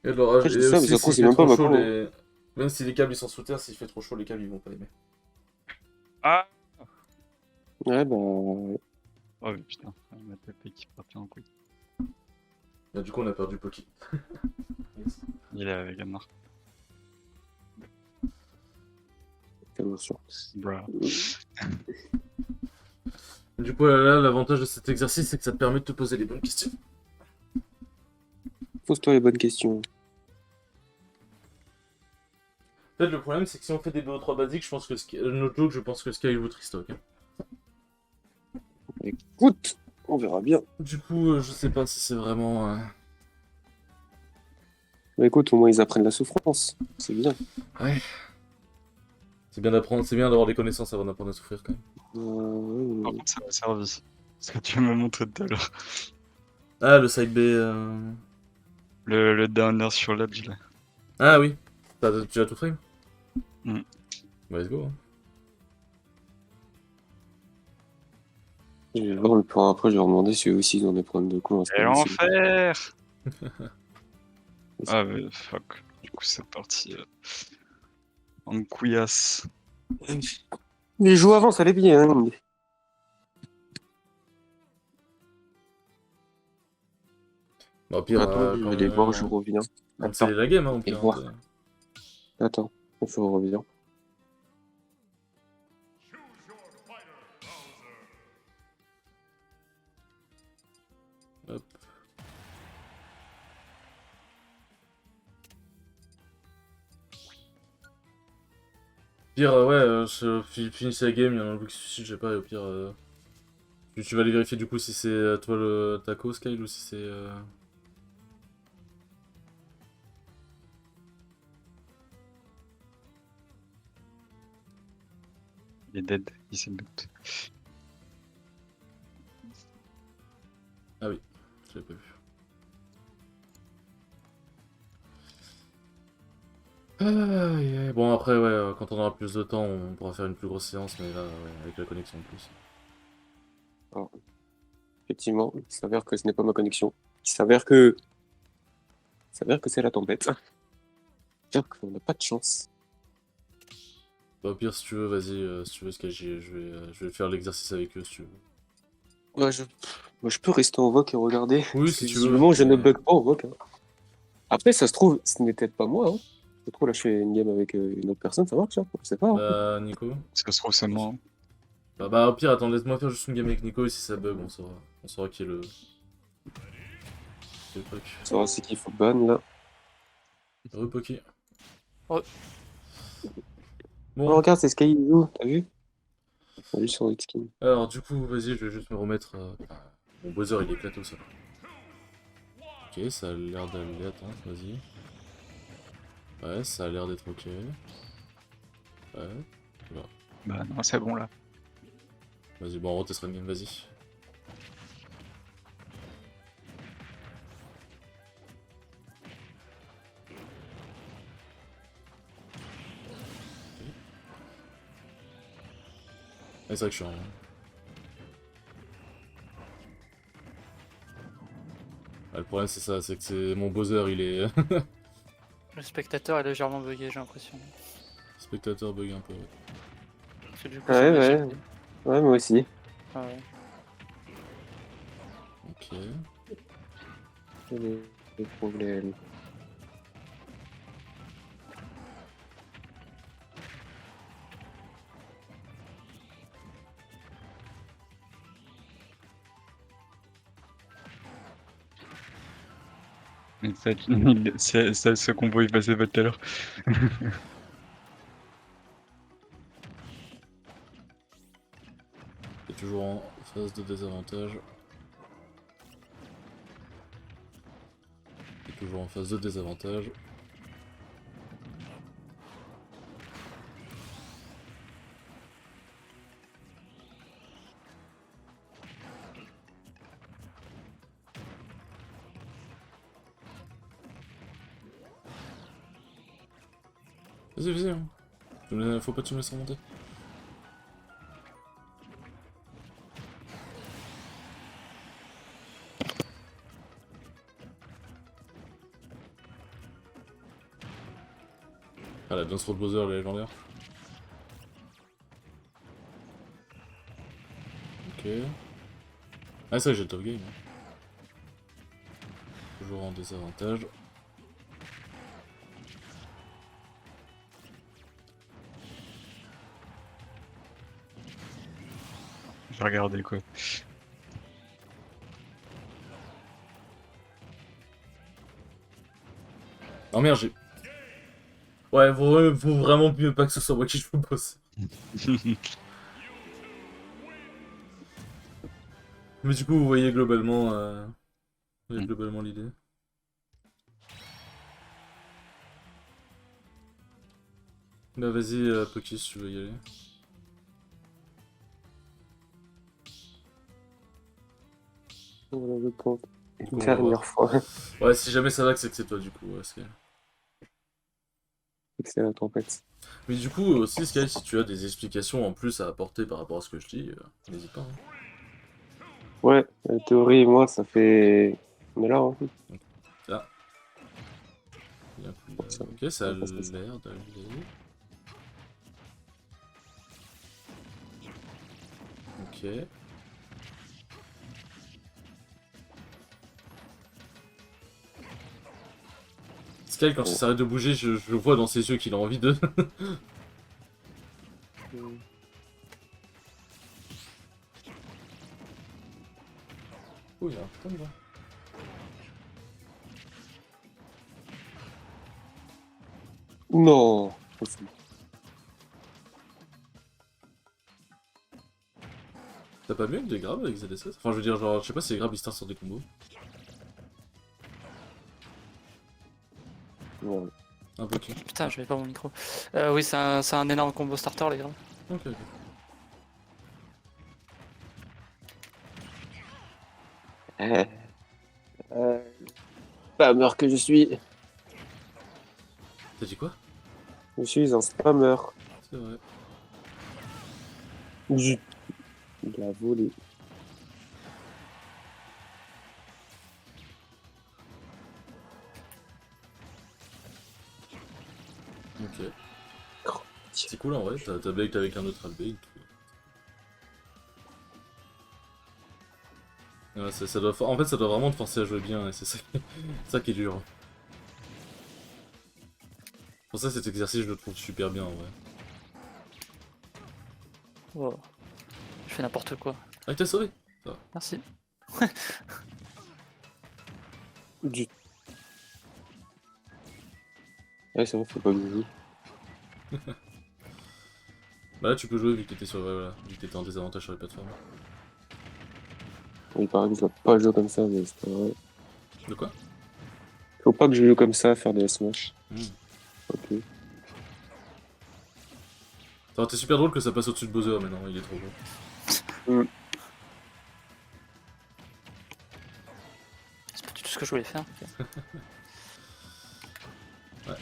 Et l'orage. Après, je dis Et ça, mais aussi, ça se trouve, s'il c'est fait même pas trop ma chaud, con, hein. même si les câbles ils sont sous terre, s'il fait trop chaud, les câbles ils vont pas aimer. Ah! Ouais, bah. Oh putain, ma TP qui part en couille. Bah, du coup, on a perdu Poki. Yes. Il est avec Gamar. Attention. Bruh. Du coup, là, l'avantage de cet exercice, c'est que ça te permet de te poser les bonnes questions. Pose-toi les bonnes questions. Peut-être le problème, c'est que si on fait des BO3 basiques, je pense que notre joke, je pense que Sky vaut Tristock. Hein. Écoute, on verra bien. Du coup, je sais pas si c'est vraiment. Bah, écoute, au moins ils apprennent la souffrance. C'est bien. Ouais. C'est bien d'apprendre, c'est bien d'avoir des connaissances avant d'apprendre à souffrir quand même. Par contre, ça m'a servi. Ce que tu m'as montré tout à l'heure. Ah, le side B. Le dernier sur l'edge là. Ah oui. Tu as tout frame. Mm. Bah, let's go. Hein. Je vais voir le plan après, je vais leur demander si eux aussi ils ont des problèmes de con. Et l'enfer! Ah mais fuck. Du coup c'est parti en couillasse. Les joueurs avant, ça allait bien. Hein. Bah, au pire, Attends, je vais aller voir, je reviens. Quand c'est la game, hein, au Et pire. voir. Hein, Attends, je reviens. hop. Pire, ouais, finis la game, il y en a un qui se suicide, je sais pas, et au pire. Tu vas aller vérifier du coup si c'est toi le taco, Skyle, ou si c'est. Il est dead, il s'est but. Ah oui, je l'avais pas vu. Bon, après, ouais, quand on aura plus de temps, on pourra faire une plus grosse séance, mais là, ouais, avec la connexion en plus. Alors, effectivement, il s'avère que ce n'est pas ma connexion. Il s'avère que c'est la tempête. C'est-à-dire qu'on n'a pas de chance. Bah, au pire, si tu veux, vas-y, si tu veux, Sky, je vais faire l'exercice avec eux si tu veux. Ouais, moi, je peux rester en voc et regarder. Oui, Parce si que tu veux. visiblement, je ne mais- bug pas en voc. Hein. Après, ça se trouve, ce n'est peut-être pas moi. Hein. Ça se trouve, là, je fais une game avec une autre personne, ça marche, hein. Je sais pas. Hein. Bah, Nico. Ça se trouve c'est moi. Bah, au pire, attends, laisse-moi faire juste une game avec Nico, et si ça bug, on saura qui est le truc. Ça va, c'est qu'il faut ban, là. Repoké. Ouais. Oh, Bon, regarde, c'est Sky Zoo, t'as vu? T'as vu sur skin. alors du coup, vas-y, je vais juste me remettre. Mon buzzer il est éclaté au sol. Ok, ça a l'air d'aller. Attends, vas-y. Ouais, ça a l'air d'être ok. Ouais. Voilà. Bah non, c'est bon là. Vas-y, bon, on retestera une game, vas-y. c'est vrai que je suis en... Le problème c'est ça, c'est que mon Bowser il est... Le spectateur est légèrement bugué, j'ai l'impression. Spectateur bug un peu. Ouais. Parce que du coup, Ouais, ça ouais. m'échappe. Ouais, moi aussi. Ah ouais. Ok. J'ai des problèmes. Mais ça, ce combo il passait pas tout à l'heure. C'est toujours en phase de désavantage. C'est toujours en phase de désavantage. Vas-y, vas-y. Hein. Faut pas que tu me laisses remonter. Ah, la Dance Road Bowser, elle est légendaire. Ok. Ah, c'est vrai que j'ai le top game. Hein. Toujours en désavantage. J'ai regardé quoi. Oh merde, j'ai... Ouais, faut vraiment mieux pas que ce soit moi qui joue le boss. Mais du coup, vous voyez globalement, globalement l'idée. Bah vas-y, Poki, si tu veux y aller. Voilà, je pense. Du coup, Une on va dernière voir. fois. Ouais, si jamais ça va, que c'est toi, du coup. Ouais, C'est la tempête. Mais du coup, aussi, Sky, si tu as des explications en plus à apporter par rapport à ce que je dis, n'hésite pas. Hein. Ouais, la théorie et moi, ça fait. On est là, hein. Ah. Il y a un coup de... Ok, ça a l'air d'aller. Ok. Sky, quand il s'arrête de bouger, je vois dans ses yeux qu'il a envie de... Oh, il y a un putain de là. Non. T'as pas mieux que des grabs avec ZSS? Enfin, je veux dire, genre, je sais pas si les grabs ils startent sur des combos. Ouais. Un peu qui. Putain, j'avais pas mon micro. Oui, c'est un énorme combo starter, les gars. Ok, ok. Euh, Spammer que je suis. T'as dit quoi? Je suis un spammer. C'est vrai. Il a volé. Ok. C'est cool en vrai, t'as bait avec un autre albait. Ouais, ça doit, en fait, ça doit vraiment te forcer à jouer bien, et c'est ça, ça qui est dur. Pour ça, cet exercice, je le trouve super bien en vrai. Oh. Je fais n'importe quoi. Ah, il t'a sauvé! Merci. Du... Ouais, c'est bon, faut pas bouger. Bah là, tu peux jouer vu que t'étais sur, voilà, vu que t'étais en désavantage sur les plateformes. Il paraît que je dois pas jouer comme ça, mais c'est pas vrai. De quoi? Faut pas que je joue comme ça à faire des smash. Ok. Ça aurait été super drôle que ça passe au-dessus de Bowser, mais non, il est trop gros. C'est pas du tout ce que je voulais faire. Ouais.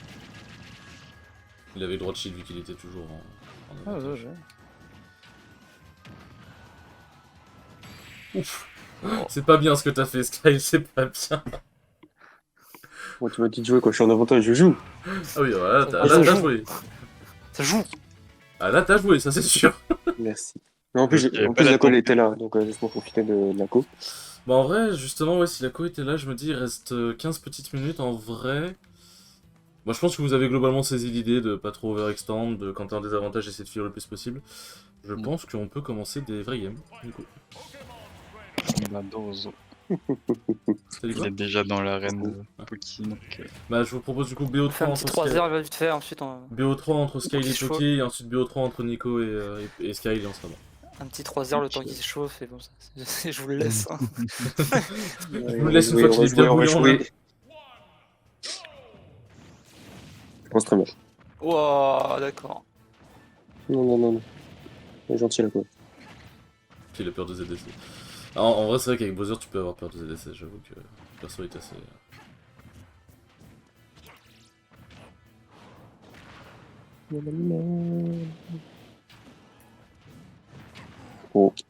Il avait le droit de shield vu qu'il était toujours en Ah, avantage. ouais. Ouf. C'est pas bien ce que t'as fait, Sky, c'est pas bien. Bon, tu m'as dit de jouer quand je suis en avantage, je joue. Ah oui, voilà, là, Ça t'as joue. joué. Ça joue. Ah là, t'as joué, ça c'est sûr. Merci. Mais en plus, Il y avait en pas plus la colle d'attente. était là, donc laisse-moi profiter de la co. Bah en vrai, justement, ouais, si la co était là, je me dis, il reste 15 petites minutes, en vrai... Moi, je pense que vous avez globalement saisi l'idée de pas trop overextend, de quand t'as un désavantage, essayer de finir le plus possible. Je pense qu'on peut commencer des vrais games, du coup. Bah, Dozo. Ça dit Il quoi est déjà dans l'arène de Poki, donc... Bah je vous propose du coup On fait BO3 un petit entre 3 Sky... heures vite fait, ensuite BO3 entre Sky Qui et se chauffe. Poké, et ensuite BO3 entre Nico et Sky, et on sera bon. un petit 3 heures le temps qu'il se chauffe et bon, je vous le laisse. Hein. Je vous laisse une fois qu'il est bien on va bouillant, là. jouer. Je pense très bien. Wow, d'accord. Non. C'est gentil la co. Il a peur de ZDC. Alors, en vrai, c'est vrai qu'avec Bowser, tu peux avoir peur de ZDC, j'avoue que le perso est assez... Oh. Ok.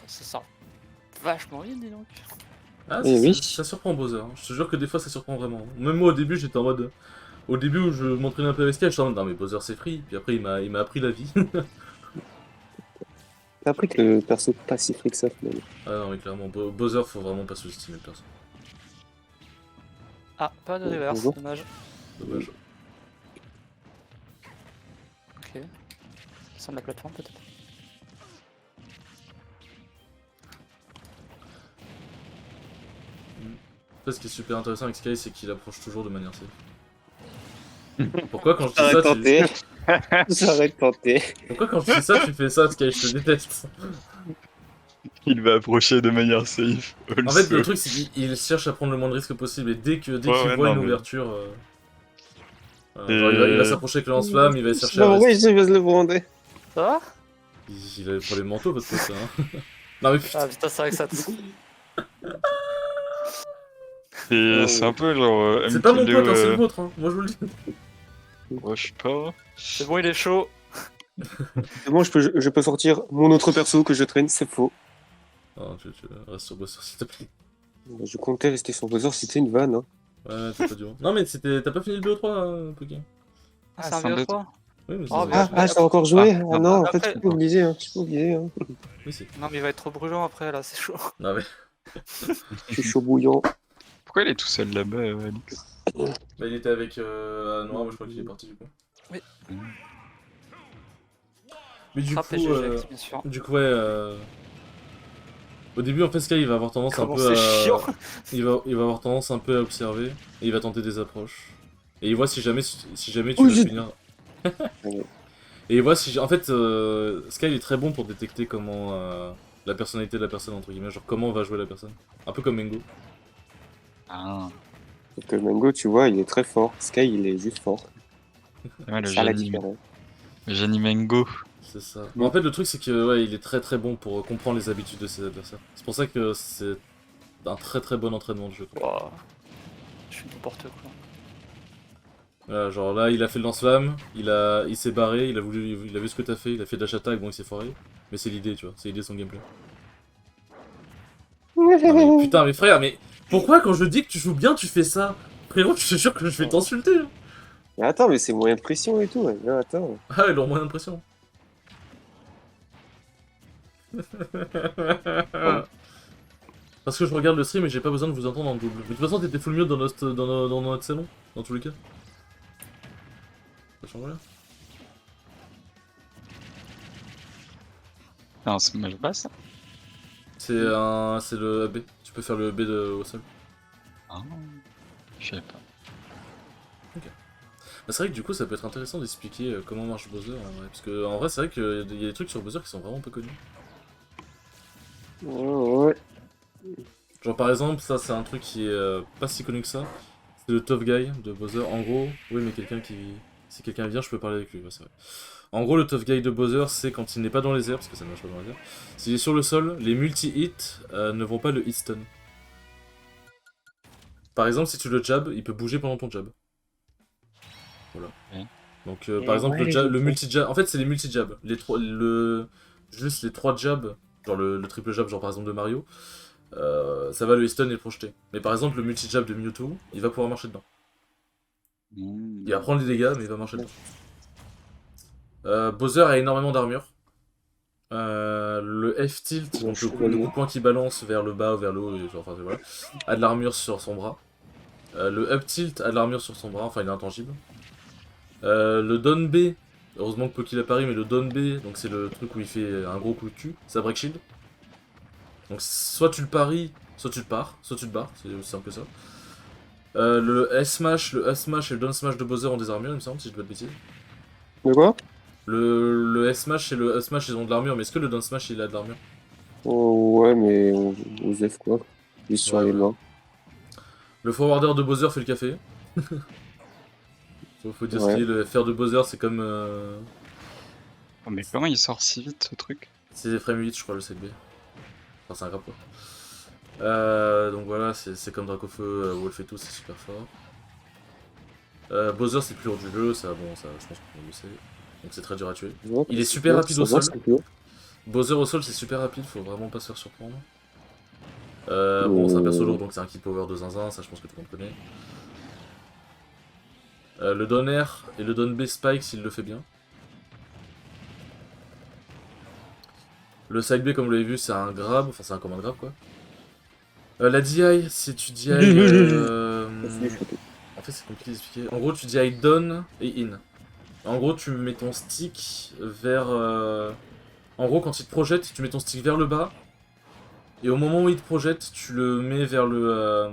Ça sort vachement bien, dis donc. Ah, Eh oui. ça surprend Bowser. Hein. Je te jure que des fois, ça surprend vraiment. Même moi, au début, j'étais en mode... Au début où je m'entraînais un peu avec Sky, j'étais en mode, non mais Bowser c'est free. Puis après, il m'a appris la vie. T'as appris que le perso pas si free que ça finalement. Ah non, mais clairement, Bowser, faut vraiment pas sous-estimer le perso. Ah, pas de reverse, bonjour. dommage. Dommage. Ok. Descendre la plateforme peut-être. En fait, ce qui est super intéressant avec Sky, c'est qu'il approche toujours de manière safe. Pourquoi quand je dis ça, J'arrête de tenter. Pourquoi quand je dis ça, tu fais ça, Sky? Je te déteste. Il va approcher de manière safe. En fait, le truc, c'est qu'il cherche à prendre le moins de risques possible, et dès qu'il ouais, voit non, une mais- ouverture... genre, il va s'approcher avec le lance-flamme, il va Je sais chercher pas à pourquoi rester... je vais se le prendre. Ça va? Il a des problèmes mentaux, votre pote, hein. Non mais putain, Ah putain, c'est vrai que ça te... C'est un peu genre... c'est pas mon MK2, pote, hein, c'est le vôtre, hein. Moi je vous le dis. ouais, je sais pas. C'est bon, il est chaud. C'est bon, je peux sortir mon autre perso que je traîne, c'est faux. Non, tu restes sur Bowser, s'il te plaît. Je comptais rester sur Bowser, c'était une vanne. Hein. Ouais, c'est pas dur. Non mais t'as pas fini le BO3, Poké? Ah, Ah, c'est un c'est un BO3. Oui, mais c'est Oh, ça. bien. Ah, j'ai encore joué Ah, Ah non, en après- fait, je peux oublier. Hein. Je peux oublier. Hein. Oui, c'est... Non, mais il va être trop brûlant après, là, c'est chaud. Non mais... Je suis chaud bouillant. Pourquoi il est tout seul là-bas, Alix? Bah, il était avec Noir, moi je crois qu'il est parti du coup. Oui. Mais du Frappe et coup, GGX, bien sûr. ouais, au début en fait Sky il va avoir tendance Comment un peu à... c'est chiant. il va avoir tendance un peu à observer, et il va tenter des approches. Et il voit si jamais tu Oui, veux j'ai- finir... Et il voit si... En fait, Sky il est très bon pour détecter comment... la personnalité de la personne, entre guillemets, genre comment va jouer la personne. Un peu comme Mengo. Ah, Sauf que Mango, tu vois, il est très fort. Sky, il est juste fort. ouais, le C'est ça la génie, différence. le génie Mango. C'est ça. Mais en fait, le truc, c'est que ouais, il est très très bon pour comprendre les habitudes de ses adversaires. C'est pour ça que c'est un très très bon entraînement de jeu. Wow. Je fais n'importe quoi. Voilà, genre là, il a fait le lance-flamme, il s'est barré, il a vu ce que t'as fait, il a fait dash attack, bon, il s'est foiré. Mais c'est l'idée, tu vois, c'est l'idée de son gameplay. Non, mais putain, mais frère, mais pourquoi quand je dis que tu joues bien, tu fais ça? Frérot, je suis sûr que je vais t'insulter. Hein. Mais attends, mais c'est moyen de pression et tout. Ouais. Non, attends. Ah, ils ont moins d'impression. Parce que je regarde le stream et j'ai pas besoin de vous entendre en double. Mais de toute façon, t'étais full mute dans notre salon, dans tous les cas. Ça change rien. Non, c'est mal bas ça. C'est le AB. Tu peux faire le AB au sol. Ah, je sais pas. Bah, c'est vrai que du coup, ça peut être intéressant d'expliquer comment marche Bowser en vrai. Parce que en vrai, c'est vrai qu'il y a des trucs sur Bowser qui sont vraiment peu connus. Ouais. Genre par exemple, ça c'est un truc qui est pas si connu que ça. C'est le tough guy de Bowser. En gros, oui, mais quelqu'un qui Si quelqu'un vient, je peux parler avec lui, ouais, c'est vrai. En gros, le tough guy de Bowser, c'est quand il n'est pas dans les airs, parce que ça ne marche pas dans les airs. S'il est sur le sol, les multi-hits ne vont pas le hit stun. Par exemple, si tu le jab, il peut bouger pendant ton jab. Voilà. Ouais. Donc, Et par exemple, ouais, le je multi-jab... En fait, c'est les multi-jabs. Juste les 3 jabs, genre le triple jab, genre par exemple de Mario, ça va le hit stun et le projeter. Mais par exemple, le multi-jab de Mewtwo, il va pouvoir marcher dedans. Il va prendre les dégâts, mais il va marcher dedans. Bowser a énormément d'armure. Le F-tilt, donc le coup de poing qui balance vers le bas ou vers le haut, enfin voilà, a de l'armure sur son bras. Le up-tilt a de l'armure sur son bras, enfin il est intangible. Le down B, heureusement que Poki l'a pari, mais le down B, donc c'est le truc où il fait un gros coup de cul, ça break shield. Donc soit tu le paries, soit tu te pars, soit tu te barres, c'est aussi simple que ça. Le S-smash, le S-smash et le down smash de Bowser ont des armures, il me semble, si je dis pas de bêtises. De quoi? Le S-smash et le up-smash ils ont de l'armure, mais est-ce que le down smash il a de l'armure? Oh, ouais, mais on Zef quoi. Juste sur Ouais, les ouais. mains. Le forwarder de Bowser fait le café. Faut dire ce Ouais. qu'il est, le FR de Bowser c'est comme... Oh, mais comment il sort si vite ce truc? c'est frame 8 je crois le CB. Enfin c'est un grave quoi. Donc voilà, c'est comme Dracofeu, Wolf et tout, c'est super fort. Bowser c'est le plus haut du jeu, ça bon ça je pense qu'on le sait. Donc c'est très dur à tuer. Ouais, Il est c'est super bien, rapide ça au va, sol. c'est bien. Bowser au sol c'est super rapide, faut vraiment pas se faire surprendre. Bon c'est un perso lourd donc c'est un key power de zinzin, ça je pense que tout le monde connaît. Le down air et le down B spike s'il le fait bien. Le side B comme vous l'avez vu c'est un grab, enfin c'est un command grab quoi. La DI, si tu DI... En fait c'est compliqué d'expliquer. En gros tu DI down et in. En gros tu mets ton stick vers... En gros quand il te projette, tu mets ton stick vers le bas. Et au moment où il te projette, tu le mets vers le...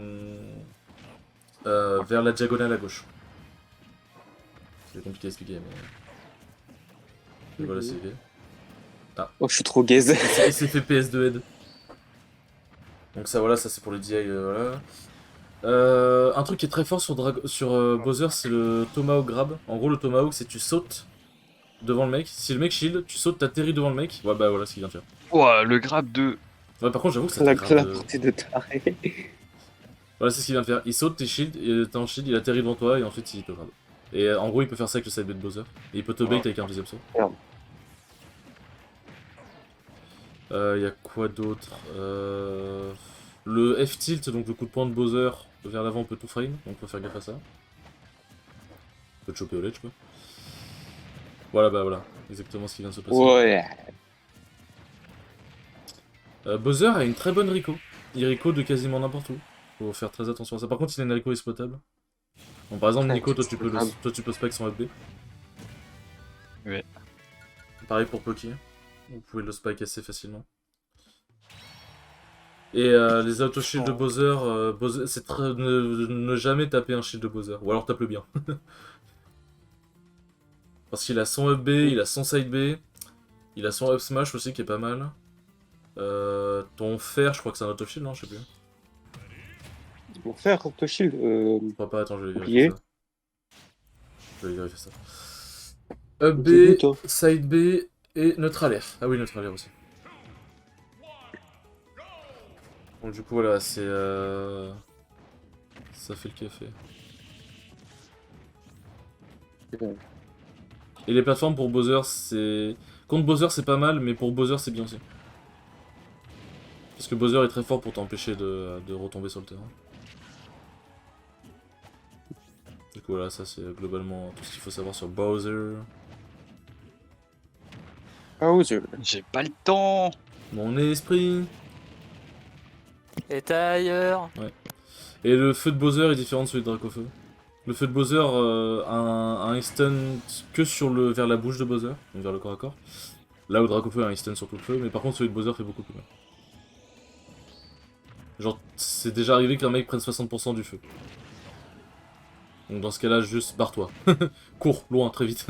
vers la diagonale à gauche. C'est compliqué à expliquer mais... Et voilà c'est fait. Oh, je suis trop gaze. Et c'est fait PS2 head. Donc ça voilà, ça c'est pour les DI, voilà. Un truc qui est très fort sur, Bowser, c'est le Tomahawk Grab. En gros, le Tomahawk, c'est tu sautes devant le mec. Si le mec shield, tu sautes, t'atterris devant le mec. Ouais, bah voilà ce qu'il vient de faire. Ouah, le grab de... Ouais, par contre, j'avoue que ça La fait grave. portée de taré. Voilà, c'est ce qu'il vient de faire. Il saute, t'es shield, et t'es en shield, il atterrit devant toi, et ensuite il te grab. Et en gros, il peut faire ça avec le side B de Bowser. Et il peut te bait avec un deuxième saut. Merde. Y'a quoi d'autre Le F-tilt, donc le coup de poing de Bowser vers l'avant peut tout frame, donc faut faire gaffe à ça. Peut te choper au ledge quoi. Voilà, bah voilà, exactement ce qui vient de se passer. Ouais. Bowser a une très bonne Rico. Il Rico de quasiment n'importe où. Faut faire très attention à ça. Par contre, il a une Rico exploitable. Bon, par exemple, Ouais, Nico, toi c'est tu peux, grave. toi tu peux spike son FB. Ouais. Pareil pour Poki. Vous pouvez le spike assez facilement. Et les auto-shields de Bowser, c'est ne jamais taper un shield de Bowser. Ou alors tape-le bien. Parce qu'il a son up B, il a son side B, il a son up smash aussi qui est pas mal. Ton fer, je crois que c'est un auto-shield, non? Je sais plus. Mon frère, Octoshield, Je crois pas, attends, je vais oublié. vérifier ça. Je vais vérifier ça. Up B, Dégoûte, hein. side B et neutral air. Ah oui, neutral air aussi. Donc du coup, voilà, c'est... ça fait le café. Et les plateformes pour Bowser, c'est... Contre Bowser, c'est pas mal, mais pour Bowser, c'est bien aussi. Parce que Bowser est très fort pour t'empêcher de retomber sur le terrain. Du coup, voilà, ça c'est globalement tout ce qu'il faut savoir sur Bowser. Bowser. J'ai pas le temps. Mon esprit. Et t'as ailleurs. Et le feu de Bowser est différent de celui de Dracofeu. Le feu de Bowser a un instant que vers la bouche de Bowser, donc vers le corps à corps. Là où Dracofeu a un instant sur tout le feu, mais par contre celui de Bowser fait beaucoup plus mal. Genre, c'est déjà arrivé qu'un mec prenne 60% du feu. Donc dans ce cas-là, juste barre-toi. Cours, loin, très vite.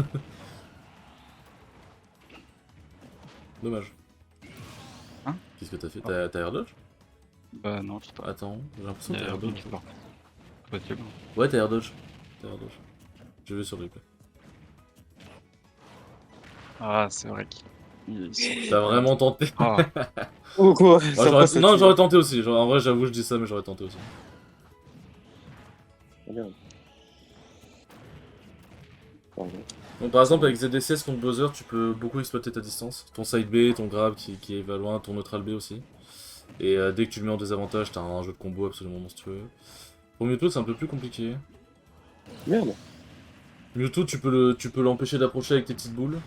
Dommage. Hein? Qu'est-ce que t'as fait? T'as air dodge? Bah non, je sais pas. Attends, j'ai l'impression que Il y t'as a air rien dodge. qui part. Possible. Ouais, t'as air dodge. T'as air dodge. J'ai vu sur le replay. Ah, c'est vrai T'as vraiment tenté. Ah, Oh, quoi, Ouais, ça passe, non, tu- j'aurais tenté aussi. En vrai, j'avoue, je dis ça, mais j'aurais tenté aussi. Ah, merde. Pardon. Donc, par exemple, avec ZDCS contre Bowser, tu peux beaucoup exploiter ta distance. Ton side B, ton grab qui va loin, ton neutral B aussi. Et dès que tu le mets en désavantage, t'as un jeu de combo absolument monstrueux. Pour Mewtwo, c'est un peu plus compliqué. Merde. Mewtwo, tu peux l'empêcher d'approcher avec tes petites boules.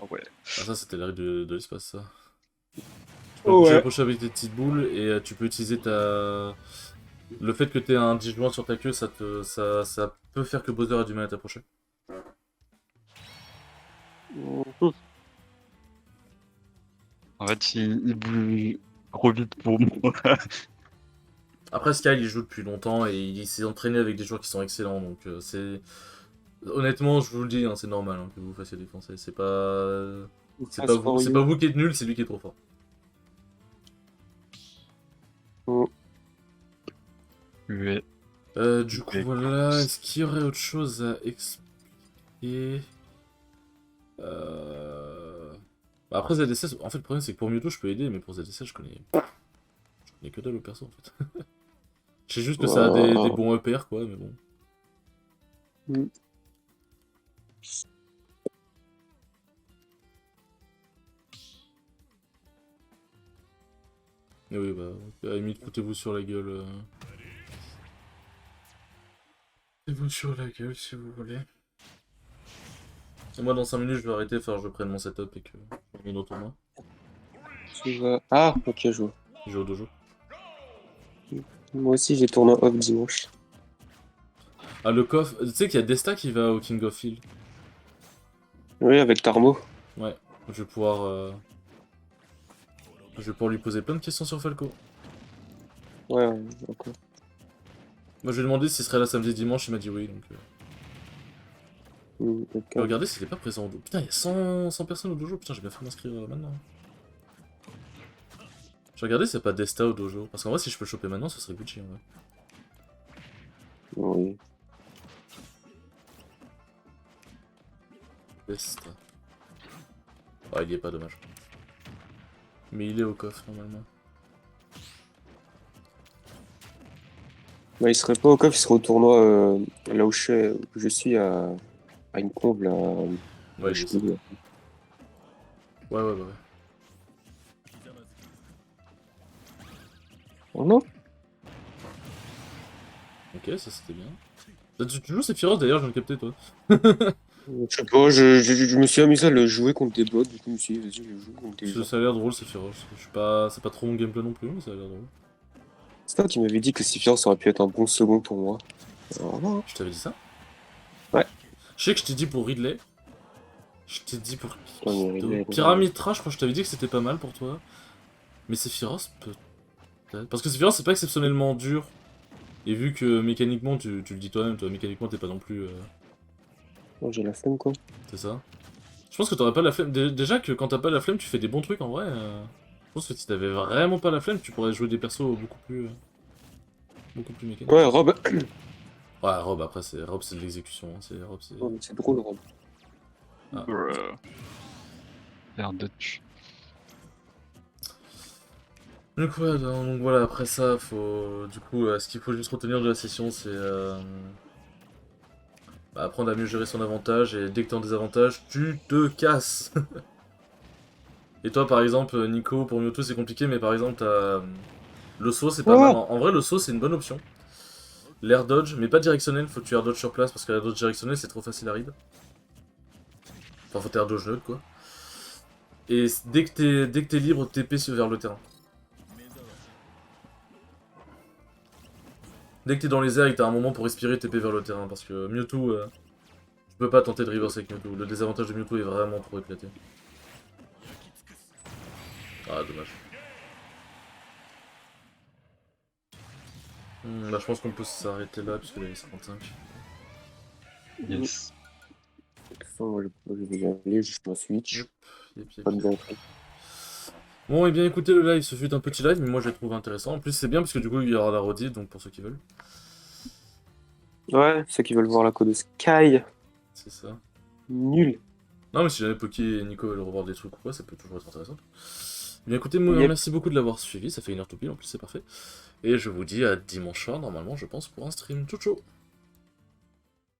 ah ouais. Ah, ça, c'était l'arrêt de l'espace, ça. Tu peux Oh, l'empêcher ouais. d'approcher avec tes petites boules et tu peux utiliser ta... Le fait que t'aies un disjoint sur ta queue, ça peut faire que Bowser a du mal à t'approcher. Mhm. En fait, il bouge trop vite pour moi. Après, Sky, il joue depuis longtemps et il s'est entraîné avec des joueurs qui sont excellents, donc c'est... Honnêtement, je vous le dis, hein, c'est normal hein, que vous fassiez défoncer. C'est pas... C'est pas Fast vous, for c'est you. pas vous qui êtes nul, c'est lui qui est trop fort. Ouais. Du coup, Ok. voilà. Est-ce qu'il y aurait autre chose à expliquer Bah, après ZDC, en fait, le problème c'est que pour Mewtwo, je peux aider, mais pour ZDC, je connais que dalle au perso en fait. Je sais juste que ça a des Wow. bons EPR, quoi, mais bon. Mm. Mais oui, bah, à la limite, foutez-vous sur la gueule. Foutez-vous sur la gueule si vous voulez. Et moi, dans 5 minutes, je vais arrêter, enfin, je vais prendre mon setup et que je revienne au tournoi. Tu vas... Ah, ok, je vois. Je joue au dojo. Moi aussi, j'ai tourné off dimanche. Ah, le coffre. Tu sais qu'il y a Desta qui va au King of Hill. Oui, avec Tarmo. Ouais, je vais pouvoir. Je vais pouvoir lui poser plein de questions sur Falco. Ouais, ok. Moi, je lui ai demandé s'il serait là samedi dimanche, il m'a dit oui, donc. Ok. Regardez s'il est pas présent au dojo. Putain, il y a 100 personnes au dojo. Putain, j'ai bien fait m'inscrire maintenant. J'ai regardé s'il n'y a pas Desta au dojo. Parce qu'en vrai, si je peux le choper maintenant, ce serait Gucci en vrai. Oui. Desta. Ah, il y est pas, dommage. Mais il est au coffre normalement. Bah, il serait pas au coffre, il serait au tournoi là où je suis à une comble. Ouais, il est ça. Ouais, ouais, ouais. Oh non? Ok, ça c'était bien. Tu joues Sephiroth d'ailleurs, je viens de capter toi. Je sais pas, je me suis amusé à le jouer contre des bots, du coup je me suis dit, vas-y, je joue contre des gens. Ça a l'air drôle Sephiroth. Je suis pas... C'est pas trop mon gameplay non plus, mais ça a l'air drôle. C'est toi qui m'avais dit que Sephiroth aurait pu être un bon second pour moi. Alors, non. Je t'avais dit ça? Ouais. Je sais que je t'ai dit pour Ridley. Je t'ai dit pour... Ouais, mais Ridley, Pyramitra, je crois que je t'avais dit que c'était pas mal pour toi. Mais Sephiroth, peut-être. Parce que Sephiroth, c'est pas exceptionnellement dur. Et vu que mécaniquement, tu le dis toi-même, toi, mécaniquement, t'es pas non plus... Oh, j'ai la flemme quoi. C'est ça. Je pense que t'aurais pas la flemme. Déjà que quand t'as pas la flemme, tu fais des bons trucs en vrai. Je pense que si t'avais vraiment pas la flemme, tu pourrais jouer des persos beaucoup plus mécaniques. Ouais, Rob. Ouais, Rob, après, Rob, c'est de l'exécution. Hein. C'est drôle, Rob. Ah. L'air de tue. Donc, ouais, donc voilà, après ça, faut. Du coup, ce qu'il faut juste retenir de la session, c'est. Apprendre à mieux gérer son avantage, et dès que t'es en désavantage, tu te casses. Et toi, par exemple, Nico, pour Mewtwo, c'est compliqué, mais par exemple, t'as. Le saut, c'est pas mal. En vrai, le saut, c'est une bonne option. L'air dodge, mais pas directionnel, faut que tu air dodge sur place, parce que l'air dodge directionnel, c'est trop facile à read. Enfin, faut air dodge neutre, quoi. Et dès que t'es libre, TP vers le terrain. Dès que t'es dans les airs et que t'as un moment pour respirer, TP vers le terrain, parce que Mewtwo, tu peux pas tenter de reverse avec Mewtwo. Le désavantage de Mewtwo est vraiment trop éclaté. Ah, dommage. Bah, je pense qu'on peut s'arrêter là, puisque là, il est 55. Yes. De toute façon, moi, je vais y aller, juste ma Switch. Yep. Pas de d'entrée. Bon, et bien écoutez, le live, ce fut un petit live, mais moi je l'ai trouvé intéressant. En plus, c'est bien parce que du coup, il y aura la redite, donc pour ceux qui veulent. Ouais, ceux qui veulent voir la code de Sky. C'est ça. Nul. Non, mais si jamais Poké et Nico veulent revoir des trucs ou quoi, ça peut toujours être intéressant. Bien écoutez, moi, Yep. merci beaucoup de l'avoir suivi, ça fait 1 heure tout pile, en plus c'est parfait. Et je vous dis à dimanche soir, normalement, je pense, pour un stream. Ciao ciao.